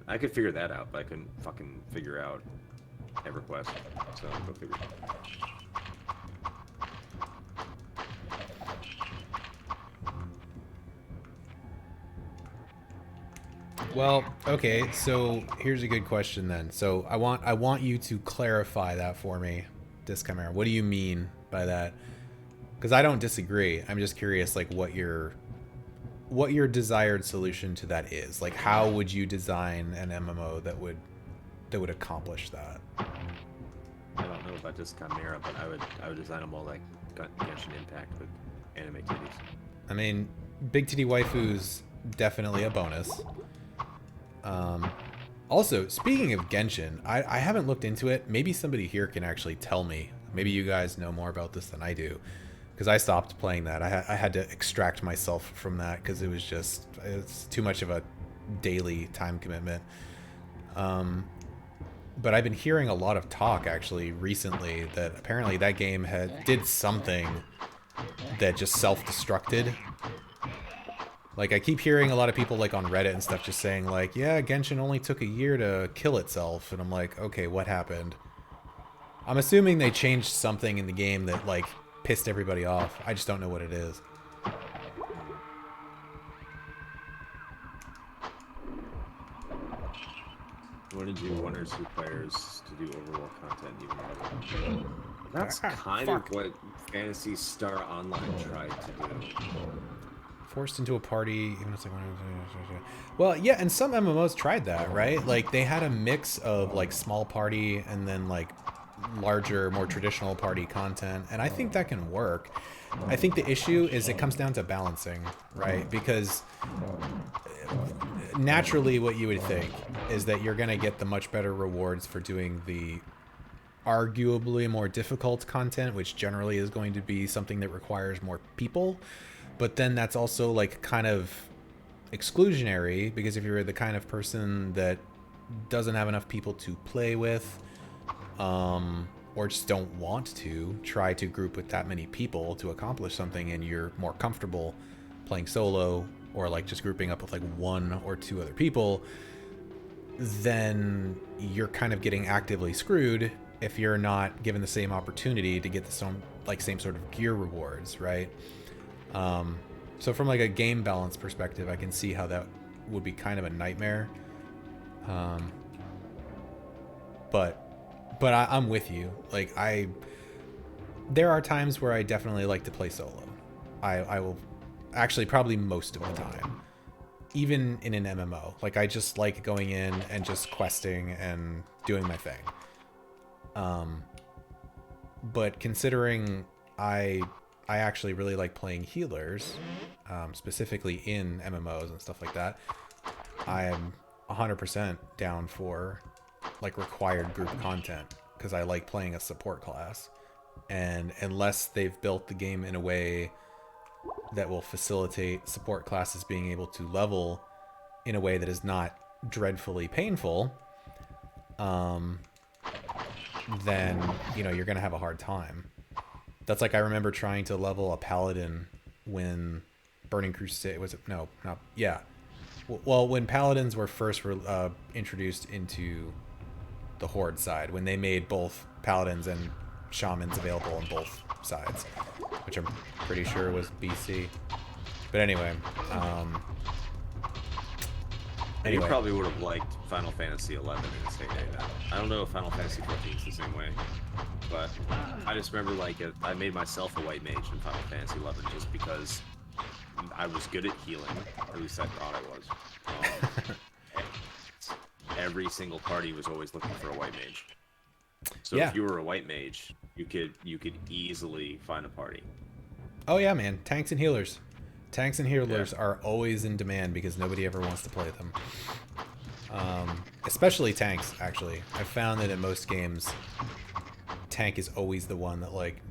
I could figure that out, but I couldn't fucking figure out EverQuest. So go figure. Well, okay, so here's a good question then. So I want you to clarify that for me, Discamera. What do you mean by that? Because I don't disagree. I'm just curious, like, what your desired solution to that is. Like, how would you design an MMO that would accomplish that? I don't know about Discamera, but I would design them all like Genshin Impact with anime titties. I mean, big titty waifus definitely a bonus. Also, speaking of Genshin, I haven't looked into it. Maybe somebody here can actually tell me. Maybe you guys know more about this than I do, because I stopped playing that. I had to extract myself from that because it's too much of a daily time commitment. But I've been hearing a lot of talk actually recently that apparently that game did something that just self-destructed. Like, I keep hearing a lot of people, like, on Reddit and stuff just saying, like, yeah, Genshin only took a year to kill itself. And I'm like, okay, what happened? I'm assuming they changed something in the game that, like, pissed everybody off. I just don't know what it is. You want to do 1 or 2 players to do overall content even more. That's kind of what Phantasy Star Online tried to do. Forced into a party, even if it's like... Well, yeah, and some MMOs tried that, right? Like, they had a mix of, like, small party and then, like, larger, more traditional party content, and I think that can work. I think the issue is it comes down to balancing, right? Because naturally what you would think is that you're going to get the much better rewards for doing the arguably more difficult content, which generally is going to be something that requires more people. But then that's also, like, kind of exclusionary, because if you're the kind of person that doesn't have enough people to play with, or just don't want to try to group with that many people to accomplish something, and you're more comfortable playing solo or, like, just grouping up with, like, 1 or 2 other people, then you're kind of getting actively screwed if you're not given the same opportunity to get the same sort of gear rewards, right? So from, like, a game balance perspective, I can see how that would be kind of a nightmare. But I'm with you. Like, there are times where I definitely like to play solo. I will actually probably most of the time, even in an MMO. Like, I just like going in and just questing and doing my thing. But considering I actually really like playing healers, specifically in MMOs and stuff like that, I am 100% down for, like, required group content, because I like playing a support class. And unless they've built the game in a way that will facilitate support classes being able to level in a way that is not dreadfully painful, then, you know, you're going to have a hard time. That's like, I remember trying to level a paladin when Burning Crusade well, when paladins were first introduced into the Horde side, when they made both paladins and shamans available on both sides, which I'm pretty sure was BC. But anyway, You probably would have liked Final Fantasy 11 in its heyday. I don't know if Final Fantasy 14 is the same way, but I just remember like I made myself a white mage in Final Fantasy 11 just because I was good at healing. At least I thought I was. Every single party was always looking for a white mage. So Yeah. if you were a white mage, you could easily find a party. Oh yeah, man. Tanks and healers. Tanks and healers are always in demand because nobody ever wants to play them. Especially tanks, actually. I've found that in most games, tank is always the one that, like,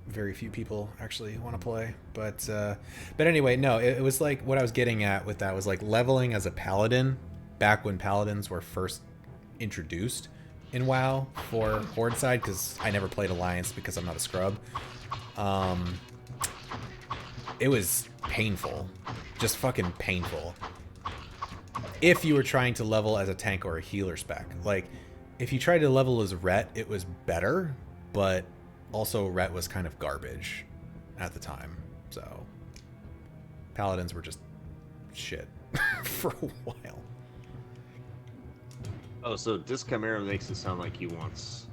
very few people actually want to play. But anyway, no, it was like, what I was getting at with that was like leveling as a paladin back when paladins were first introduced in WoW for Horde side, because I never played Alliance because I'm not a scrub. It was painful. Just fucking painful. If you were trying to level as a tank or a healer spec. Like, if you tried to level as Ret, it was better, but also Ret was kind of garbage at the time. So, Paladins were just shit for a while. Oh, so this Chimera makes it sound like he wants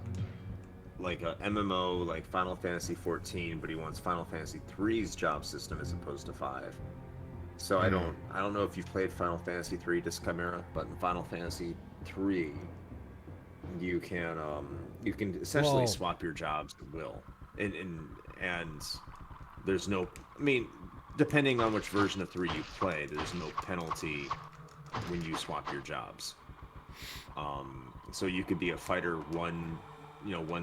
like a MMO like Final Fantasy 14, but he wants Final Fantasy 3's job system as opposed to 5. So I don't know if you've played Final Fantasy 3 Disc Chimera, but in Final Fantasy 3 you can essentially swap your jobs at will. And there's no, I mean, depending on which version of 3 you play, there's no penalty when you swap your jobs. So you could be a fighter one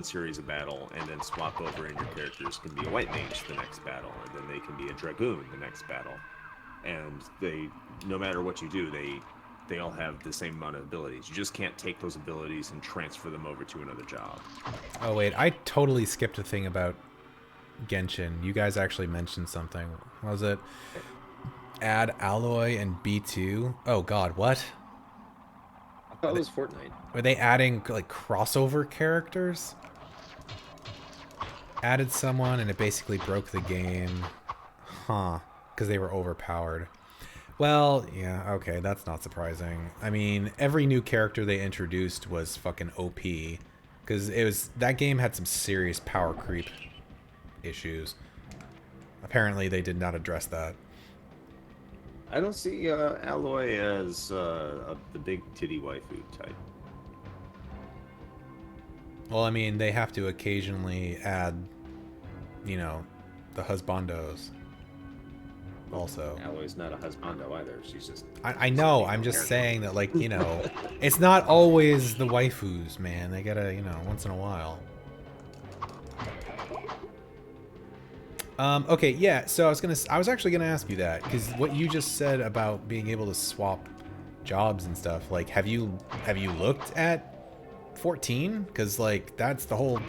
series of battle, and then swap over, and your characters can be a white mage the next battle, and then they can be a dragoon the next battle. And they, no matter what you do, they all have the same amount of abilities. You just can't take those abilities and transfer them over to another job. Oh wait, I totally skipped a thing about Genshin. You guys actually mentioned something. What was it? Add Alloy and B2. Oh god, what? I thought it was Fortnite. Were they adding like crossover characters? Added someone and it basically broke the game. Huh. Because they were overpowered. Well, yeah, okay, that's not surprising. I mean, every new character they introduced was fucking OP. Because that game had some serious power creep issues. Apparently they did not address that. I don't see Alloy as the big titty waifu type. Well, I mean, they have to occasionally add, you know, the husbandos. Also, Alloy's not a husbando either. She's just. I know. I'm just saying that, like, you know, it's not always the waifus, man. They gotta, you know, once in a while. Okay, yeah. So I was actually gonna ask you that, because what you just said about being able to swap jobs and stuff. Like, have you looked at 14? Because like that's the whole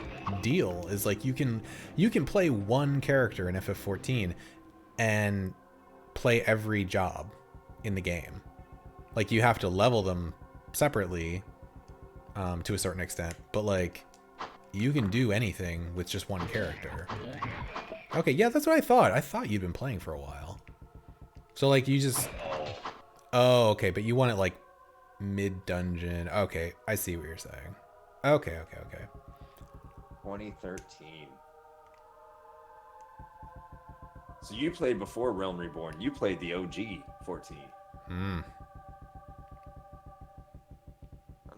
deal. Is like you can play one character in FF14 and play every job in the game. Like, you have to level them separately to a certain extent, but like you can do anything with just one character. Okay, yeah, that's what I thought. I thought you'd been playing for a while. So like you just, oh, okay, but you want it like mid-dungeon. Okay, I see what you're saying. Okay. 2013. So you played before Realm Reborn. You played the OG 14. I'm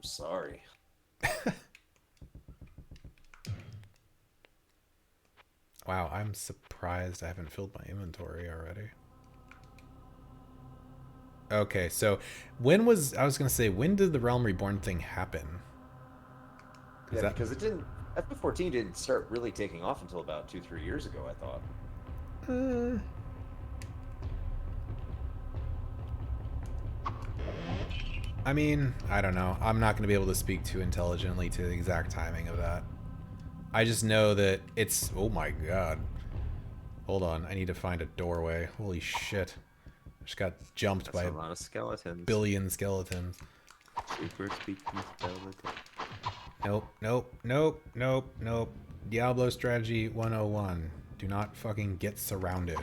sorry. Wow, I'm surprised I haven't filled my inventory already. Okay, so when did the Realm Reborn thing happen? Yeah, because it didn't. FF14 didn't start really taking off until about 2-3 years ago, I thought. I mean, I don't know. I'm not going to be able to speak too intelligently to the exact timing of that. I just know that it's... Oh my god. Hold on, I need to find a doorway. Holy shit. I just got jumped by a lot of skeletons. Billion skeletons. Super speaking skeleton. Nope. Diablo strategy 101. Do not fucking get surrounded.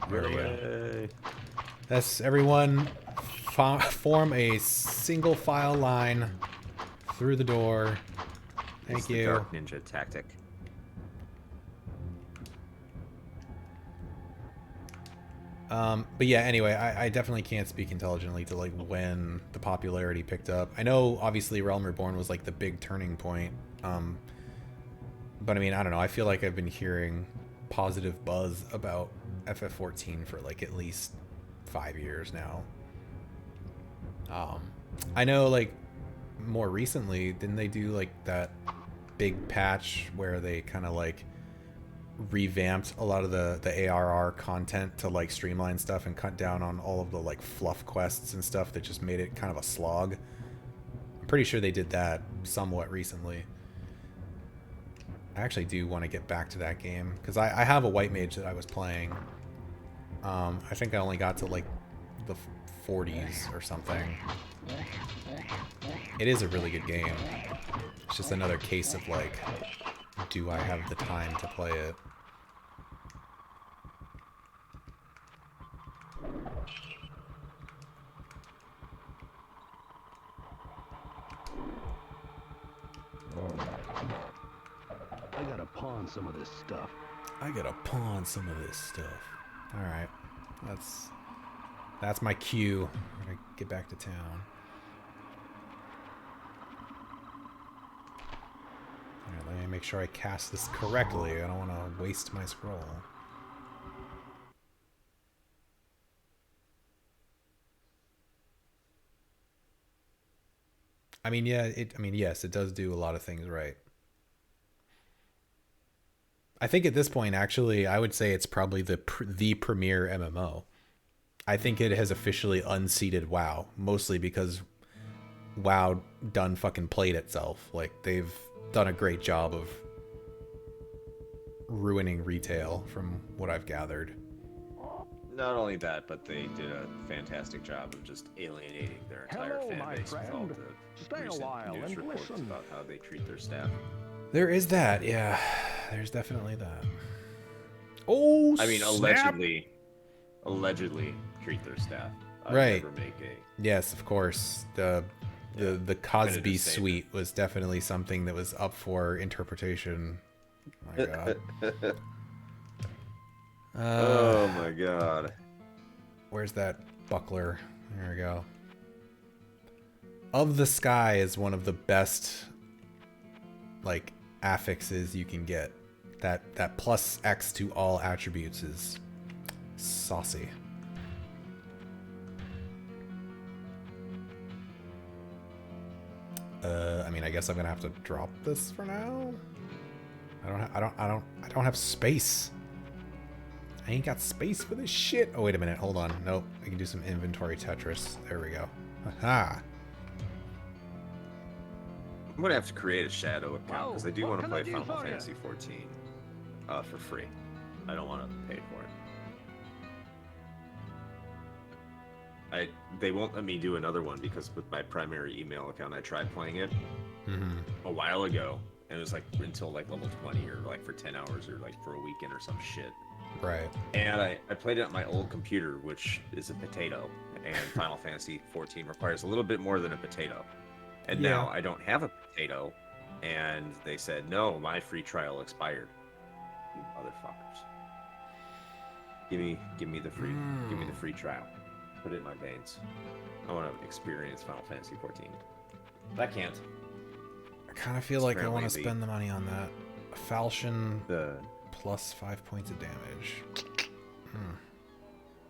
There we go. That's everyone. Form a single file line through the door. Thank It's you. the Dark Ninja tactic. But yeah, anyway, I definitely can't speak intelligently to like when the popularity picked up. I know obviously Realm Reborn was like the big turning point. But I mean, I don't know. I feel like I've been hearing positive buzz about FF14 for like at least 5 years now. I know like more recently, didn't they do like that big patch where they kind of like revamped a lot of the ARR content to like streamline stuff and cut down on all of the like fluff quests and stuff that just made it kind of a slog? I'm pretty sure they did that somewhat recently. I actually do want to get back to that game because I have a white mage that I was playing. I think I only got to like the 40s or something. It is a really good game. It's just another case of like, do I have the time to play it? I gotta pawn some of this stuff. I gotta pawn some of this stuff. Alright. That's my cue. I'm gonna get back to town. Alright, let me make sure I cast this correctly. I don't want to waste my scroll. I mean, yeah, yes, it does do a lot of things right. I think at this point, actually, I would say it's probably the premier MMO. I think it has officially unseated WoW, mostly because WoW done fucking played itself. Like, they've done a great job of ruining retail, from what I've gathered. Not only that, but they did a fantastic job of just alienating their entire Hello, fan my base with all friend. the Stay a recent while news and reports listen. about how they treat their staff. There is that, yeah. There's definitely that. Oh, I mean, snap! allegedly treat their staff. I would Right. never make a Yes, of course. The Cosby definitive suite was definitely something that was up for interpretation. My God. Oh my god. Where's that buckler? There we go. Of the Sky is one of the best, like, affixes you can get. That plus X to all attributes is saucy. I mean, I guess I'm gonna have to drop this for now. I don't have space. I ain't got space for this shit. Oh, wait a minute. Hold on. Nope. I can do some inventory Tetris. There we go. Haha. I'm gonna have to create a shadow account because I do Whoa, want to what play can I do Final for ya? Fantasy 14 for free. I don't want to pay for it. They won't let me do another one because with my primary email account, I tried playing it a while ago, and it was like until like level 20 or like for 10 hours or like for a weekend or some shit. Right. And I played it on my old computer, which is a potato, and Final Fantasy 14 requires a little bit more than a potato. And Yeah. now I don't have a potato, and they said, no, my free trial expired. You motherfuckers. Give me the free trial. Put it in my veins. I want to experience Final Fantasy 14. But I can't. I kind of feel like I Apparently want to spend the money on that. Falchion The plus 5 points of damage.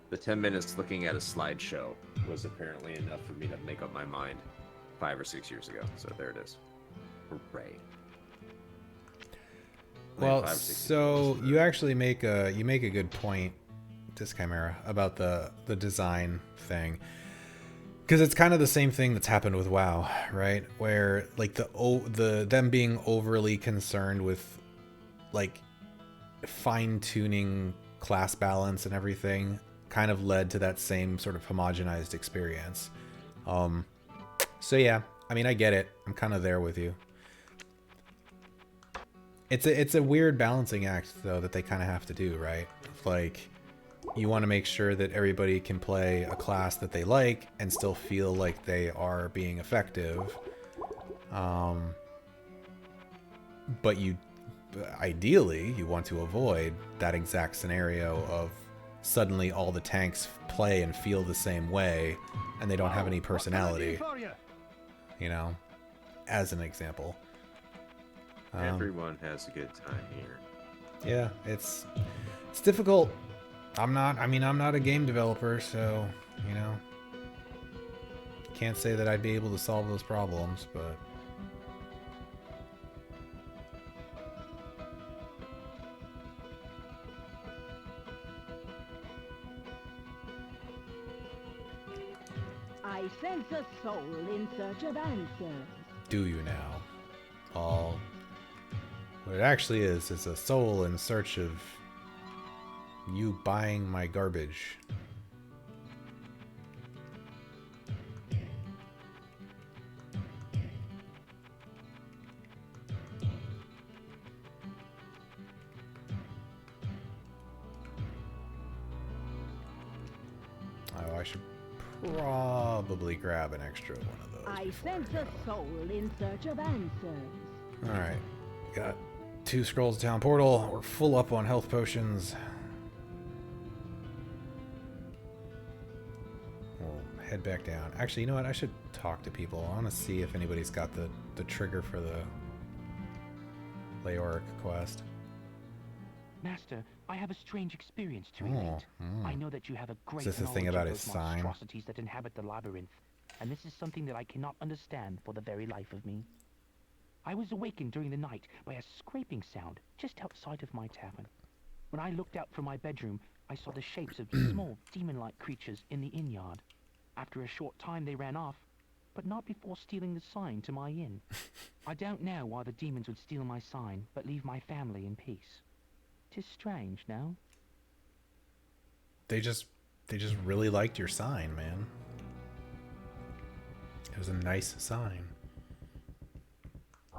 The 10 minutes looking at a slideshow was apparently enough for me to make up my mind 5 or 6 years ago. So there it is. Hooray. Well, 5 or 6 so years. you actually make a good point, Dischimera, about the design thing, because it's kind of the same thing that's happened with WoW, right? Where like them being overly concerned with like fine tuning class balance and everything kind of led to that same sort of homogenized experience. So yeah, I mean, I get it. I'm kind of there with you. It's a weird balancing act though that they kind of have to do, right? Like, you want to make sure that everybody can play a class that they like and still feel like they are being effective. But ideally, you want to avoid that exact scenario of suddenly all the tanks play and feel the same way and they don't have any personality. You know, as an example. Everyone has a good time here. Yeah, it's difficult. I'm not a game developer, so, you know, can't say that I'd be able to solve those problems, but I sense a soul in search of answers. do you now? What it actually is a soul in search of you buying my garbage. Oh, I should probably grab an extra one of those. I sense a soul in search of answers. Alright, got 2 scrolls of town portal. We're full up on health potions. We'll head back down. Actually, you know what? I should talk to people. I want to see if anybody's got the trigger for the Leoric quest. Master, I have a strange experience to relate. I know that you have a great Is this the thing knowledge about of his those sign? monstrosities that inhabit the labyrinth, and this is something that I cannot understand for the very life of me. I was awakened during the night by a scraping sound just outside of my tavern. When I looked out from my bedroom, I saw the shapes of small demon-like creatures in the inn yard. After a short time they ran off, but not before stealing the sign to my inn. I don't know why the demons would steal my sign, but leave my family in peace. 'Tis strange, no? They just really liked your sign, man. It was a nice sign.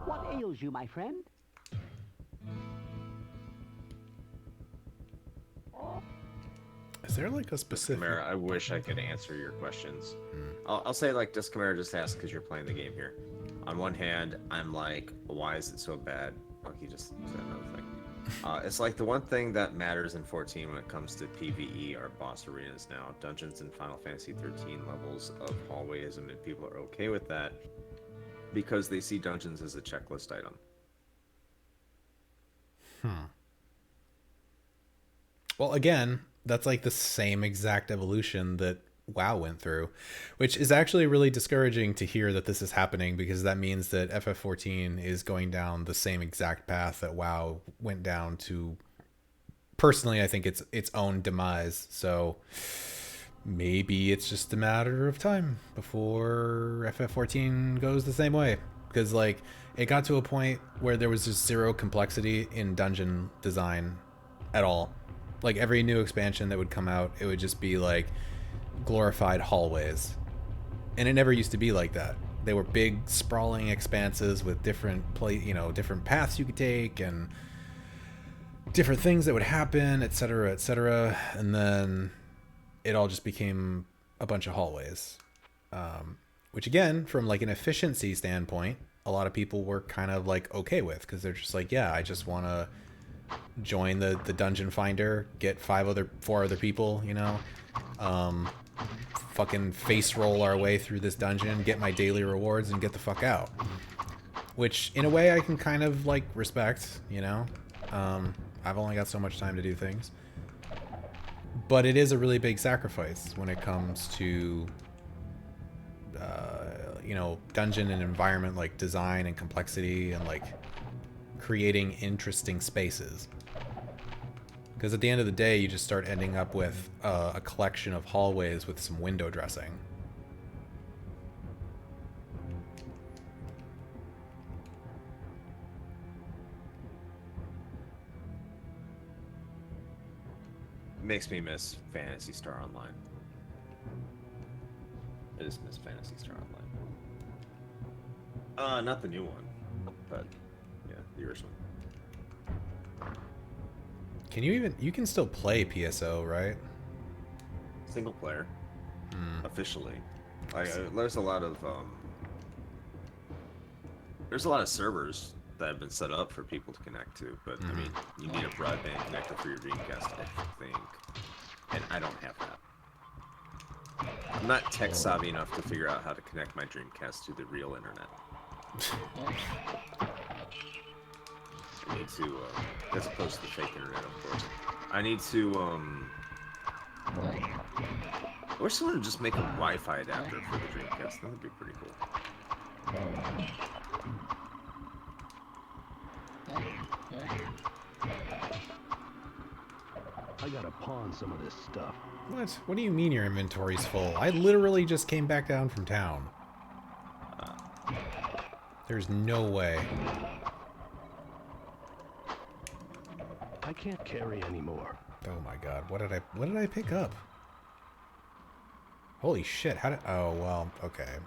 What ails you, my friend? Is there like a specific... Chimera, I wish I could answer your questions. I'll say, like, just Chimera, just ask because you're playing the game here. On one hand, I'm like, why is it so bad? Oh, he just said another thing. It's like the one thing that matters in 14 when it comes to PvE are boss arenas now. Dungeons in Final Fantasy 13 levels of hallwayism, and people are okay with that because they see dungeons as a checklist item. Well, again, that's like the same exact evolution that WoW went through, which is actually really discouraging to hear that this is happening, because that means that FF14 is going down the same exact path that WoW went down to. Personally, I think it's its own demise. So maybe it's just a matter of time before FF14 goes the same way, because like it got to a point where there was just zero complexity in dungeon design at all. Like every new expansion that would come out, it would just be like glorified hallways, and it never used to be like that. They were big sprawling expanses with different different paths you could take and different things that would happen, etc., etc., and then it all just became a bunch of hallways, which again, from like an efficiency standpoint, a lot of people were kind of like okay with, because they're just like, yeah, I just want to join the dungeon finder, get 4 other people, fucking face roll our way through this dungeon, get my daily rewards, and get the fuck out. Which in a way I can kind of like respect, I've only got so much time to do things, but it is a really big sacrifice when it comes to dungeon and environment like design and complexity and like creating interesting spaces. Because at the end of the day, you just start ending up with a collection of hallways with some window dressing. Makes me miss Phantasy Star Online. I just miss Phantasy Star Online. Not the new one, but yeah, the original. Can you even... You can still play PSO, right? Single player. Officially. There's a lot of servers that have been set up for people to connect to, but I mean, you need a broadband connector for your Dreamcast, I think. And I don't have that. I'm not tech savvy enough to figure out how to connect my Dreamcast to the real internet. I need to, as opposed to the fake internet, of course. I need to, I wish someone would just make a Wi-Fi adapter for the Dreamcast. That would be pretty cool. I gotta pawn some of this stuff. What? What do you mean your inventory's full? I literally just came back down from town. There's no way. I can't carry anymore. Oh my god, what did I pick up? Holy shit, how did... Oh, well, okay.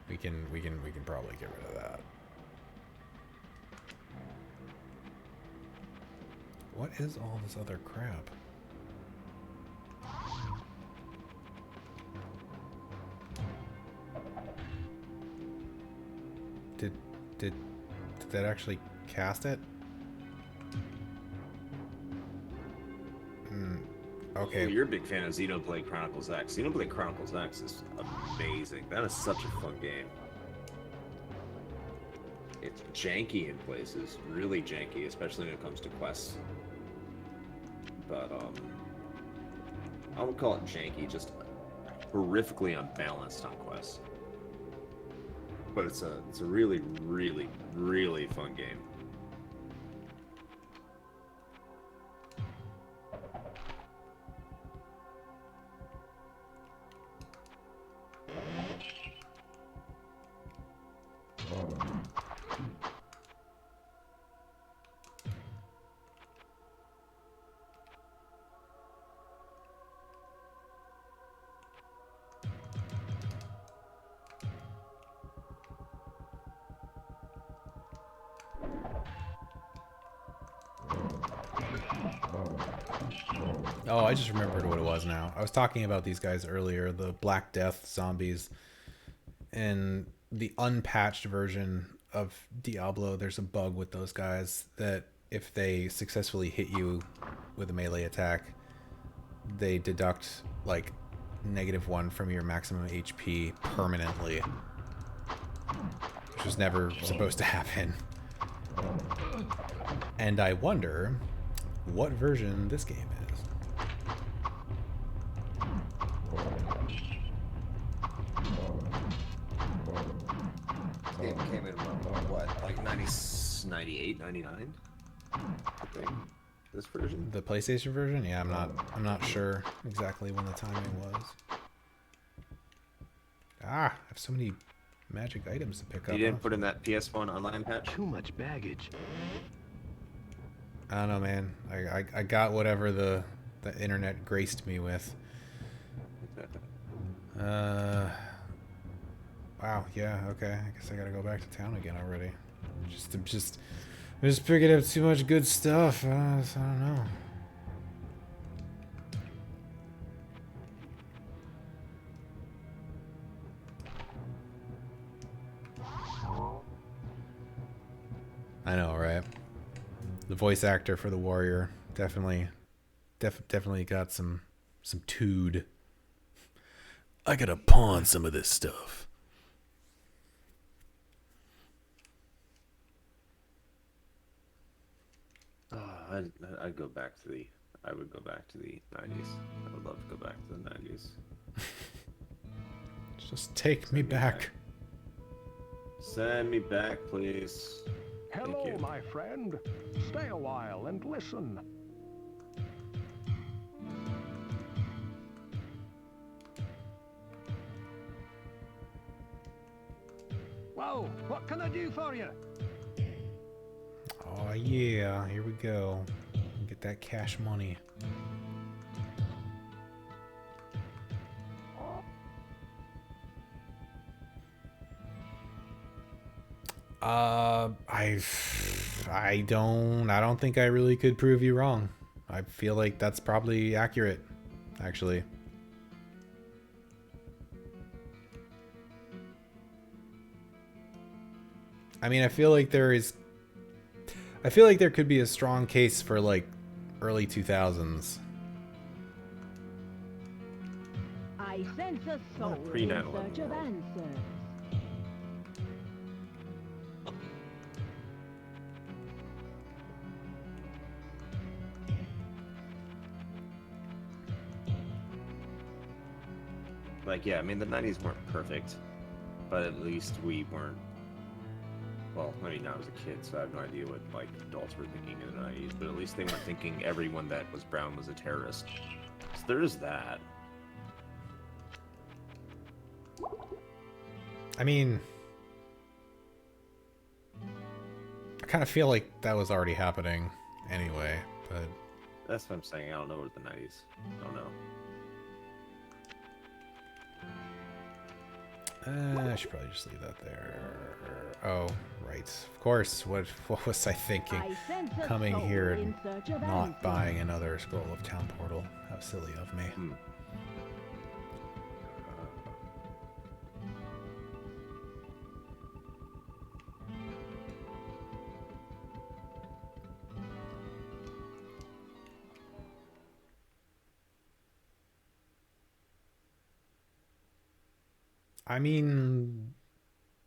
We can probably get rid of that. What is all this other crap? Did that actually cast it? Okay. Ooh, you're a big fan of Xenoblade Chronicles X. Xenoblade Chronicles X is amazing. That is such a fun game. It's janky in places, really janky, especially when it comes to quests. But I would call it janky, just horrifically unbalanced on quests. But it's a really, really, really fun game. Oh, I just remembered what it was now. I was talking about these guys earlier, the Black Death zombies. In the unpatched version of Diablo, there's a bug with those guys that if they successfully hit you with a melee attack, they deduct like -1 from your maximum HP permanently. Which was never supposed to happen. And I wonder what version this game is. This game came in what, like 98, 99? I think. This version? The PlayStation version? Yeah, I'm not sure exactly when the timing was. Ah, I have so many magic items to pick up. You didn't put in that PS1 online patch? Too much baggage. I don't know, man. I got whatever the internet graced me with. Wow, yeah, okay. I guess I gotta go back to town again already. I'm just picking up too much good stuff. I don't know. I know, right? The voice actor for the warrior definitely got some tood. I gotta pawn some of this stuff. I'd go back to the. I would go back to the 90s. I would love to go back to the 90s. Just take me back. Send me back, please. Hello, my friend. Stay a while and listen. Whoa, what can I do for you? Oh yeah, here we go. Get that cash money. I don't think I really could prove you wrong. I feel like that's probably accurate, actually. I mean, I feel like there could be a strong case for like early 2000s. I sense a soul in Pre-9/11 search of world. answers. Like, yeah, I mean, the 90s weren't perfect, but at least we weren't. Well, I mean, I was a kid, so I have no idea what like adults were thinking in the 90s, but at least they weren't thinking everyone that was brown was a terrorist. So there's that. I mean, I kind of feel like that was already happening anyway, but That's what I'm saying. I don't know what the 90s. I don't know. I should probably just leave that there. Oh, right. Of course. What was I thinking? I sense a Coming soul here in and search of not answers. buying another Scroll of Town Portal. How silly of me. I mean,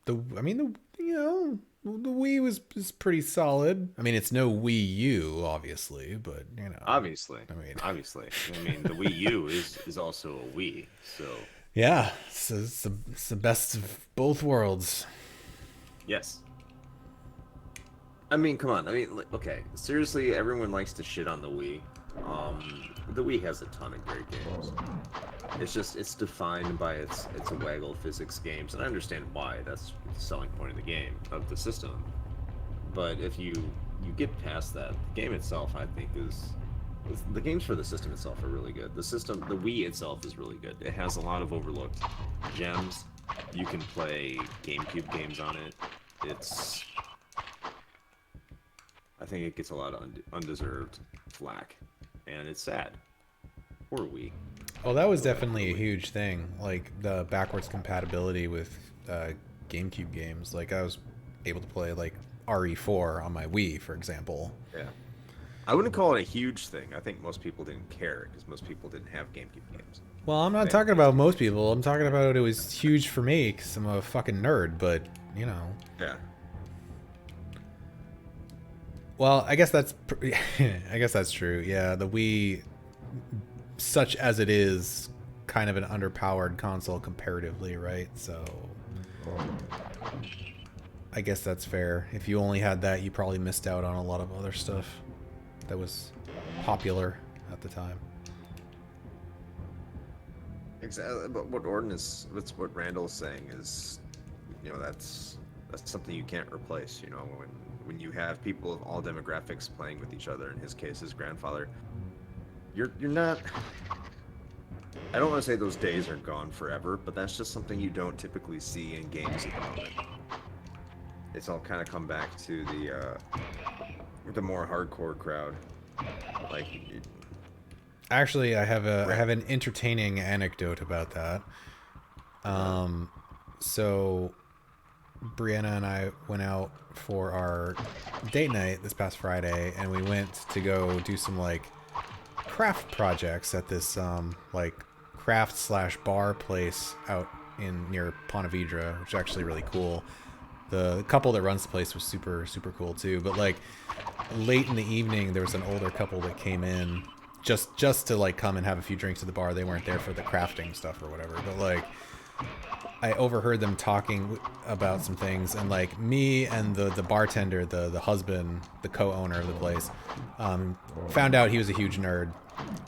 the Wii was pretty solid. I mean, it's no Wii U, obviously, but you know. Obviously. I mean, Obviously. I mean, the Wii U is also a Wii, so yeah, it's the best of both worlds. yes. I mean, come on. I mean, like, okay. Seriously, everyone likes to shit on the Wii. The Wii has a ton of great games. It's defined by its waggle physics games, and I understand why. That's the selling point of the game, of the system. But if you get past that, the game itself, I think, the games for the system itself are really good. The Wii itself is really good. It has a lot of overlooked gems. You can play GameCube games on it. I think it gets a lot of undeserved flack, and it's sad. Poor Wii. Oh, that was definitely a huge thing. Like the backwards compatibility with GameCube games. Like I was able to play like RE4 on my Wii, for example. Yeah. I wouldn't call it a huge thing. I think most people didn't care because most people didn't have GameCube games. Well, I'm not talking about most people. I'm talking about it was huge for me because I'm a fucking nerd. But you know. Yeah. Well, I guess that's true. Yeah, the Wii, such as it is, kind of an underpowered console comparatively, right? So I guess that's fair. If you only had that, you probably missed out on a lot of other stuff that was popular at the time. Exactly. But what Randall's saying is, you know, that's something you can't replace. You know, when you have people of all demographics playing with each other, in his case, his grandfather, you're not. I don't want to say those days are gone forever, but that's just something you don't typically see in games at the moment. It's all kind of come back to the more hardcore crowd. Like, Actually, I have an entertaining anecdote about that. So Brianna and I went out for our date night this past Friday, and we went to go do some like craft projects at this like craft/bar place out near Ponte Vedra, which is actually really cool. The couple that runs the place was super cool too. But like late in the evening, there was an older couple that came in just to like come and have a few drinks at the bar. They weren't there for the crafting stuff or whatever. But like I overheard them talking about some things, and like me and the bartender, the husband, the co-owner of the place, found out he was a huge nerd.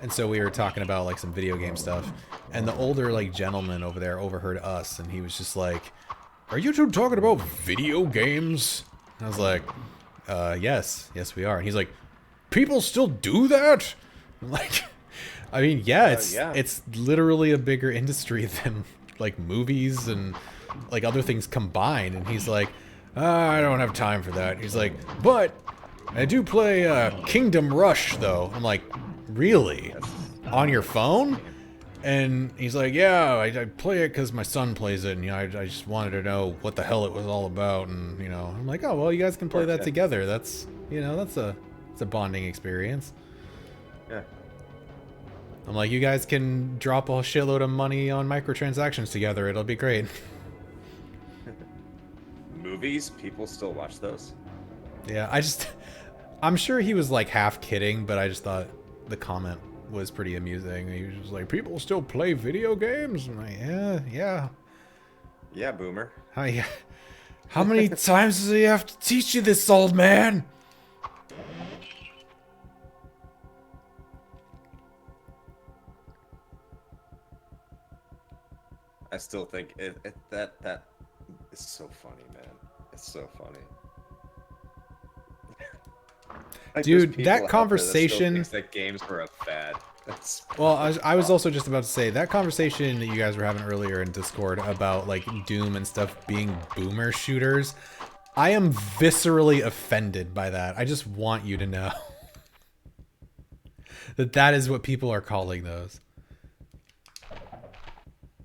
And so we were talking about like some video game stuff, and the older like gentleman over there overheard us, and he was just like, "Are you two talking about video games?" And I was like, yes we are." And he's like, "People still do that?" I'm like, I mean, yeah, it's literally a bigger industry than like movies and like other things combined. And he's like, "I don't have time for that." He's like, "But I do play Kingdom Rush, though. I'm like, really? On your phone? And he's like, yeah, I play it because my son plays it, and I just wanted to know what the hell it was all about, and I'm like, oh well, you guys can play that together. That's that's a bonding experience. Yeah. I'm like, you guys can drop a shitload of money on microtransactions together. It'll be great. Movies, people still watch those. Yeah, I'm sure he was like half kidding, but I just thought the comment was pretty amusing. He was just like, people still play video games? I'm like, yeah. Yeah, boomer. How many times does he have to teach you this, old man? I still think that is so funny, man. It's so funny. Like, dude, that conversation that still thinks that games were a fad. Well, I was also just about to say that conversation that you guys were having earlier in Discord about like Doom and stuff being boomer shooters. I am viscerally offended by that. I just want you to know that is what people are calling those.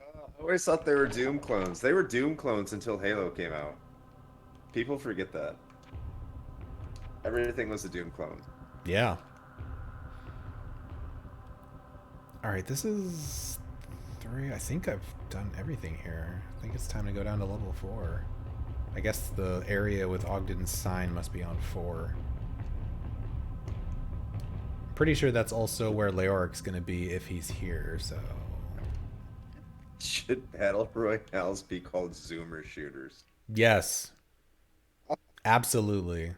I always thought they were Doom clones. They were Doom clones until Halo came out. People forget that. Everything was a Doom clone. Yeah. Alright, this is 3. I think I've done everything here. I think it's time to go down to level 4. I guess the area with Ogden's sign must be on 4. Pretty sure that's also where Leoric's gonna be if he's here, so... Should Battle Royales be called Zoomer shooters? Yes. Absolutely.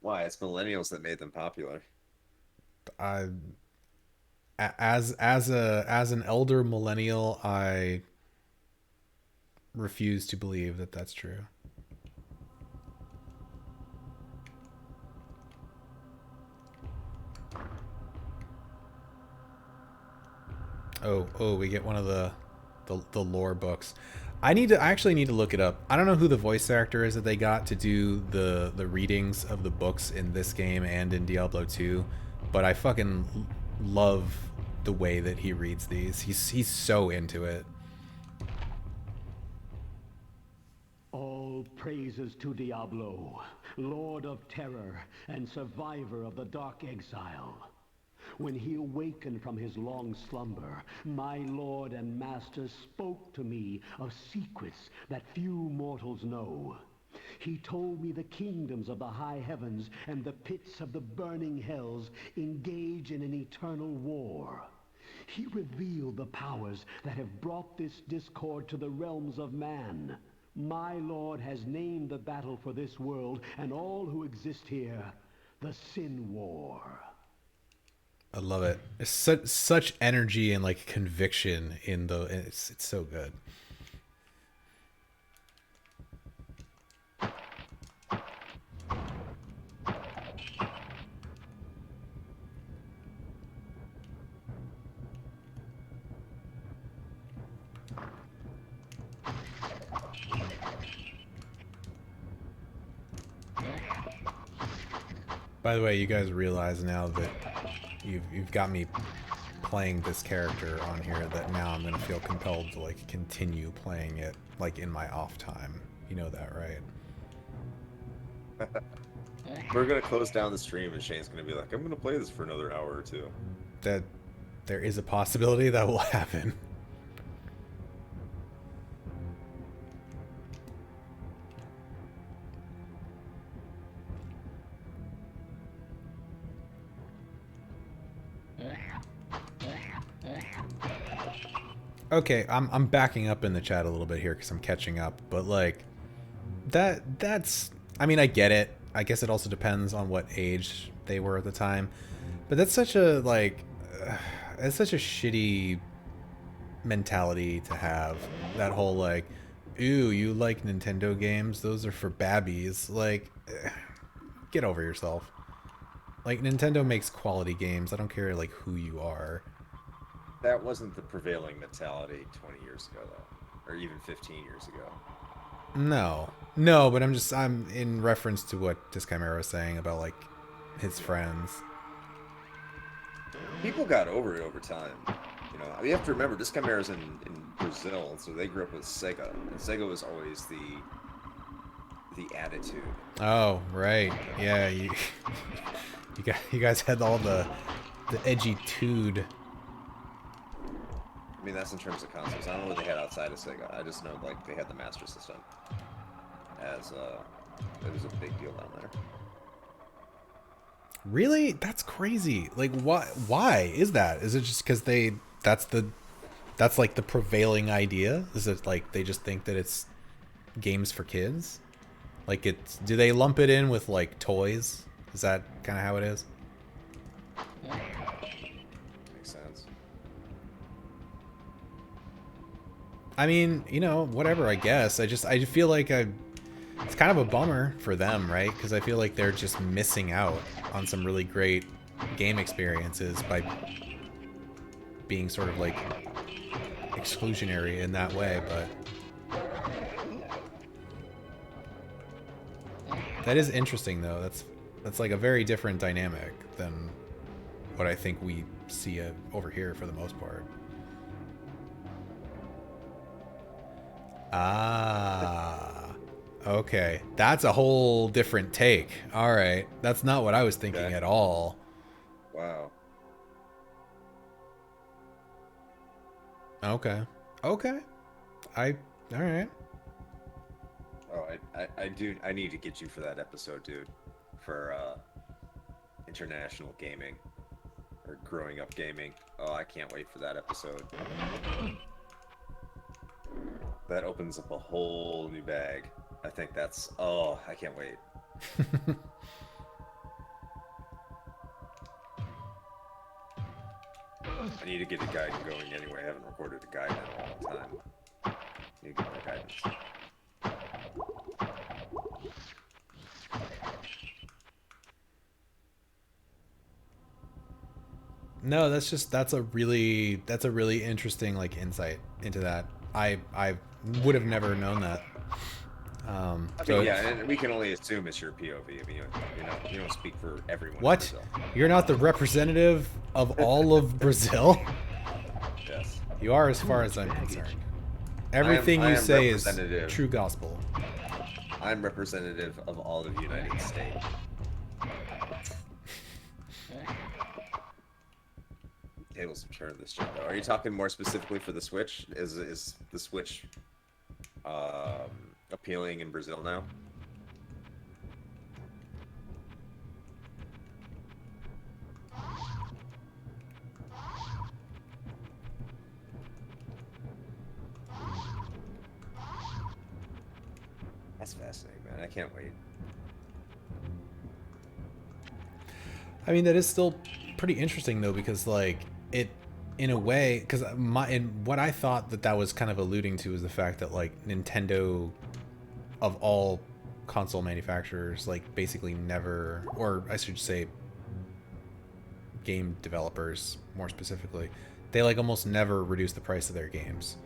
Why? It's millennials that made them popular. As an elder millennial, I refuse to believe that that's true. Oh, we get one of the lore books. I actually need to look it up. I don't know who the voice actor is that they got to do the readings of the books in this game and in Diablo 2, but I fucking love the way that he reads these. He's so into it. All praises to Diablo, Lord of Terror and survivor of the Dark Exile. When he awakened from his long slumber, my lord and master spoke to me of secrets that few mortals know. He told me the kingdoms of the high heavens and the pits of the burning hells engage in an eternal war. He revealed the powers that have brought this discord to the realms of man. My lord has named the battle for this world and all who exist here the Sin War. I love it. It's such energy and like conviction in the. It's so good. By the way, you guys realize now that you've got me playing this character on here that now I'm gonna feel compelled to like continue playing it like in my off time. You know that, right? We're gonna close down the stream and Shane's gonna be like, I'm gonna play this for another hour or two. That there is a possibility that will happen. Okay, I'm backing up in the chat a little bit here because I'm catching up, but like that's I mean, I get it. I guess it also depends on what age they were at the time, but that's such a like it's such a shitty mentality to have. That whole like, ooh, you like Nintendo games? Those are for babbies. Like, get over yourself. Like, Nintendo makes quality games. I don't care like who you are. That wasn't the prevailing mentality 20 years ago, though, or even 15 years ago. No, but I'm in reference to what Discamera was saying about like his friends. People got over it over time. You know, you have to remember, this Chimera's in Brazil, so they grew up with Sega, and Sega was always the attitude. Oh, right. Yeah, you you guys had all the edgy tude. I mean, that's in terms of consoles. I don't know what they had outside of Sega. I just know, like, they had the Master System as it was a big deal down there. Really? That's crazy. Like, why is that? Is it just because that's like the prevailing idea? Is it like they just think that it's games for kids? Like, do they lump it in with like toys? Is that kind of how it is? Makes sense. I mean, you know, whatever, I guess. I feel like it's kind of a bummer for them, right? Because I feel like they're just missing out on some really great game experiences by being sort of like exclusionary in that way, but that is interesting though. That's like a very different dynamic than what I think we see over here for the most part. Ah, okay. That's a whole different take. All right. That's not what I was thinking at all. Wow. Okay. Okay. All right. Oh, I need to get you for that episode, dude. For international gaming or growing up gaming. Oh, I can't wait for that episode. That opens up a whole new bag. I think I can't wait. I need to get a guide going anyway. I haven't recorded a guide in a long time. I need to get more guidance. No, that's a really interesting like insight into that. I would have never known that. I mean, yeah, and we can only assume it's your POV. I mean, you don't speak for everyone. What? In Brazil. You're not the representative of all of Brazil? Yes. You are, as far as I'm concerned. Everything you say is true gospel. I'm representative of all of the United States. Tables have turned this shit though. Are you talking more specifically for the Switch? Is the Switch appealing in Brazil now? That's fascinating, man. I can't wait. I mean, that is still pretty interesting though, because like it, in a way, because what I thought that was kind of alluding to is the fact that like Nintendo, of all console manufacturers, like basically never, or I should say game developers more specifically, they like almost never reduce the price of their games,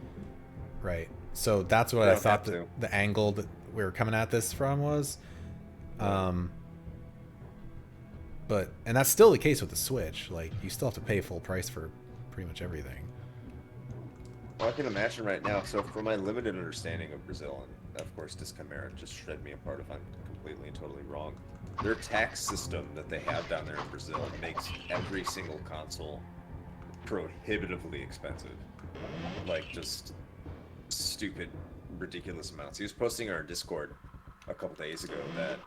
right? So that's what I thought the angle that we were coming at this from was. But, and that's still the case with the Switch. Like, you still have to pay full price for pretty much everything. Well, I can imagine right now. So, from my limited understanding of Brazil, and of course, Discamera, just shred me apart if I'm completely and totally wrong. Their tax system that they have down there in Brazil makes every single console prohibitively expensive. Like, just stupid, ridiculous amounts. He was posting on our Discord a couple days ago that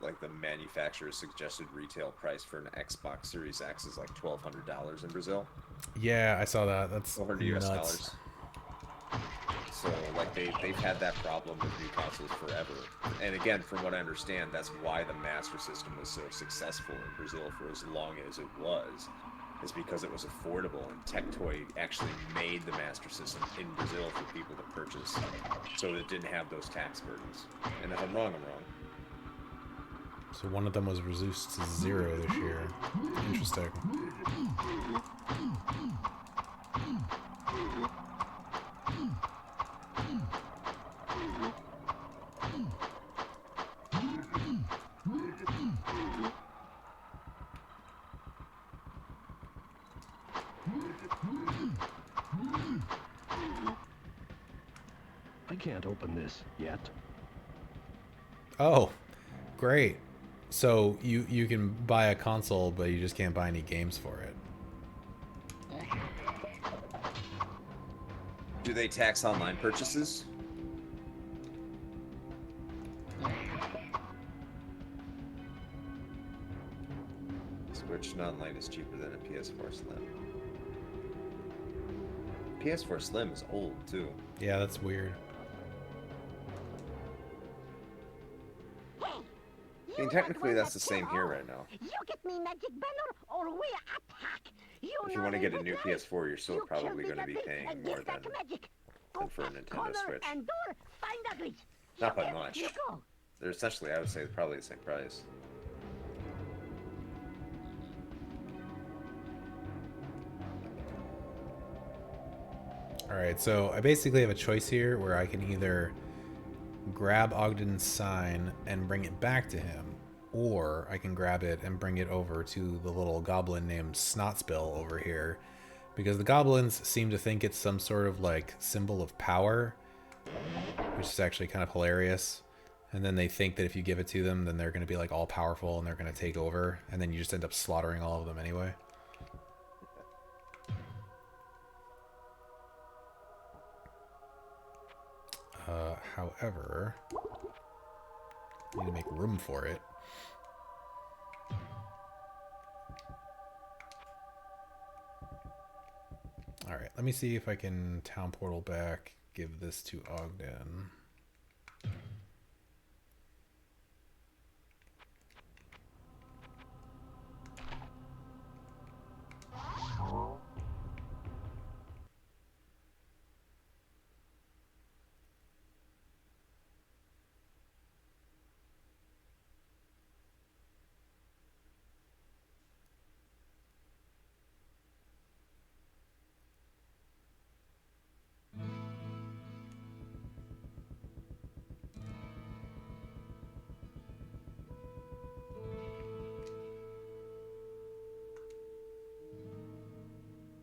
like the manufacturer's suggested retail price for an Xbox Series X is like $1,200 in Brazil. Yeah, I saw that. That's $1,200 nuts. US. So like they've had that problem with new consoles forever. And again, from what I understand, that's why the Master System was so successful in Brazil for as long as it was. Is because it was affordable, and Tectoy actually made the Master System in Brazil for people to purchase, so it didn't have those tax burdens. And if I'm wrong, I'm wrong. So one of them was reduced to 0 this year. Interesting. I can't open this yet. Oh, great. So you can buy a console, but you just can't buy any games for it. Do they tax online purchases? Switch non-light is cheaper than a PS4 Slim. PS4 Slim is old too. Yeah, that's weird. I mean, technically that's the same here right now. You get me magic banner or we attack. If you want to get a new PS4, you're still probably going to be paying more than for a Nintendo Switch. Not by much. They're essentially, I would say, probably the same price. Alright, so I basically have a choice here where I can either grab Ogden's sign and bring it back to him, or I can grab it and bring it over to the little goblin named Snotspill over here, because the goblins seem to think it's some sort of like symbol of power, which is actually kind of hilarious. And then they think that if you give it to them, then they're going to be like all powerful and they're going to take over, and then you just end up slaughtering all of them anyway. However, I need to make room for it. Alright, let me see if I can town portal back, give this to Ogden.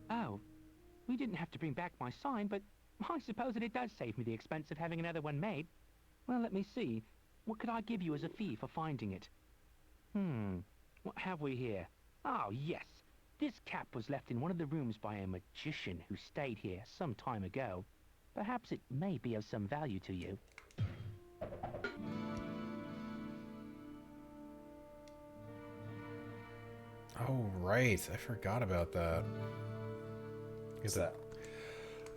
Oh, we didn't have to bring back my sign, but I suppose that it does save me the expense of having another one made. Well, let me see. What could I give you as a fee for finding it? What have we here? Oh, yes. This cap was left in one of the rooms by a magician who stayed here some time ago. Perhaps it may be of some value to you. Oh, right. I forgot about that. What's that?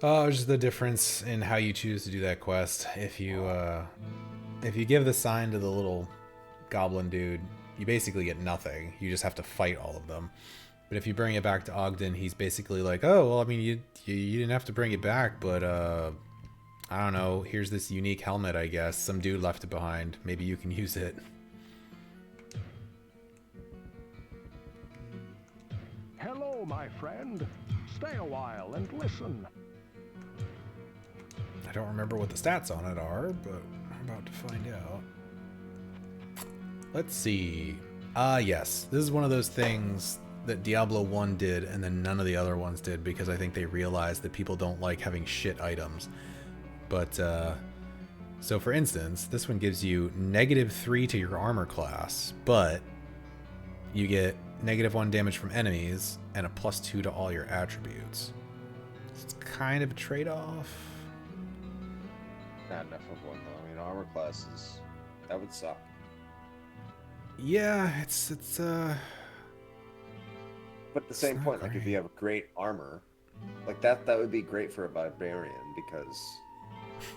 Oh, just the difference in how you choose to do that quest. If you give the sign to the little goblin dude, you basically get nothing. You just have to fight all of them. But if you bring it back to Ogden, he's basically like, oh, well, I mean, you didn't have to bring it back, but I don't know. Here's this unique helmet, I guess. Some dude left it behind. Maybe you can use it. Hello, my friend. Stay a while and listen. I don't remember what the stats on it are, but I'm about to find out. Let's see. Yes. This is one of those things that Diablo 1 did and then none of the other ones did, because I think they realized that people don't like having shit items. But, so for instance, this one gives you -3 to your armor class, but you get -1 damage from enemies and a +2 to all your attributes. So it's kind of a trade-off. Not enough of one though. I mean, armor classes, that would suck. Yeah, it's But at the same not point, like if great. you have great armor, like that would be great for a barbarian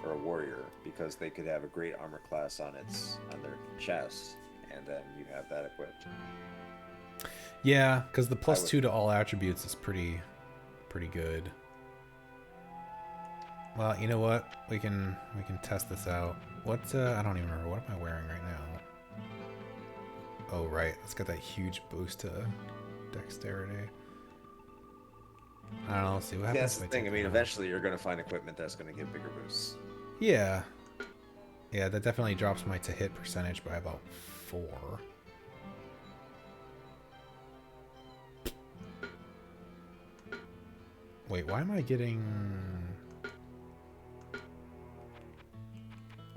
or a warrior, because they could have a great armor class on their chest, and then you have that equipped. Yeah, because the +2 to all attributes is pretty good. Well, you know what? We can test this out. What I don't even remember. What am I wearing right now? Oh right, it's got that huge boost to dexterity. I don't know. Let's see what happens. Yeah, that's if the take thing. I it mean, out. eventually you're going to find equipment that's going to give bigger boosts. Yeah. Yeah, that definitely drops my to hit percentage by about 4. Wait, why am I getting...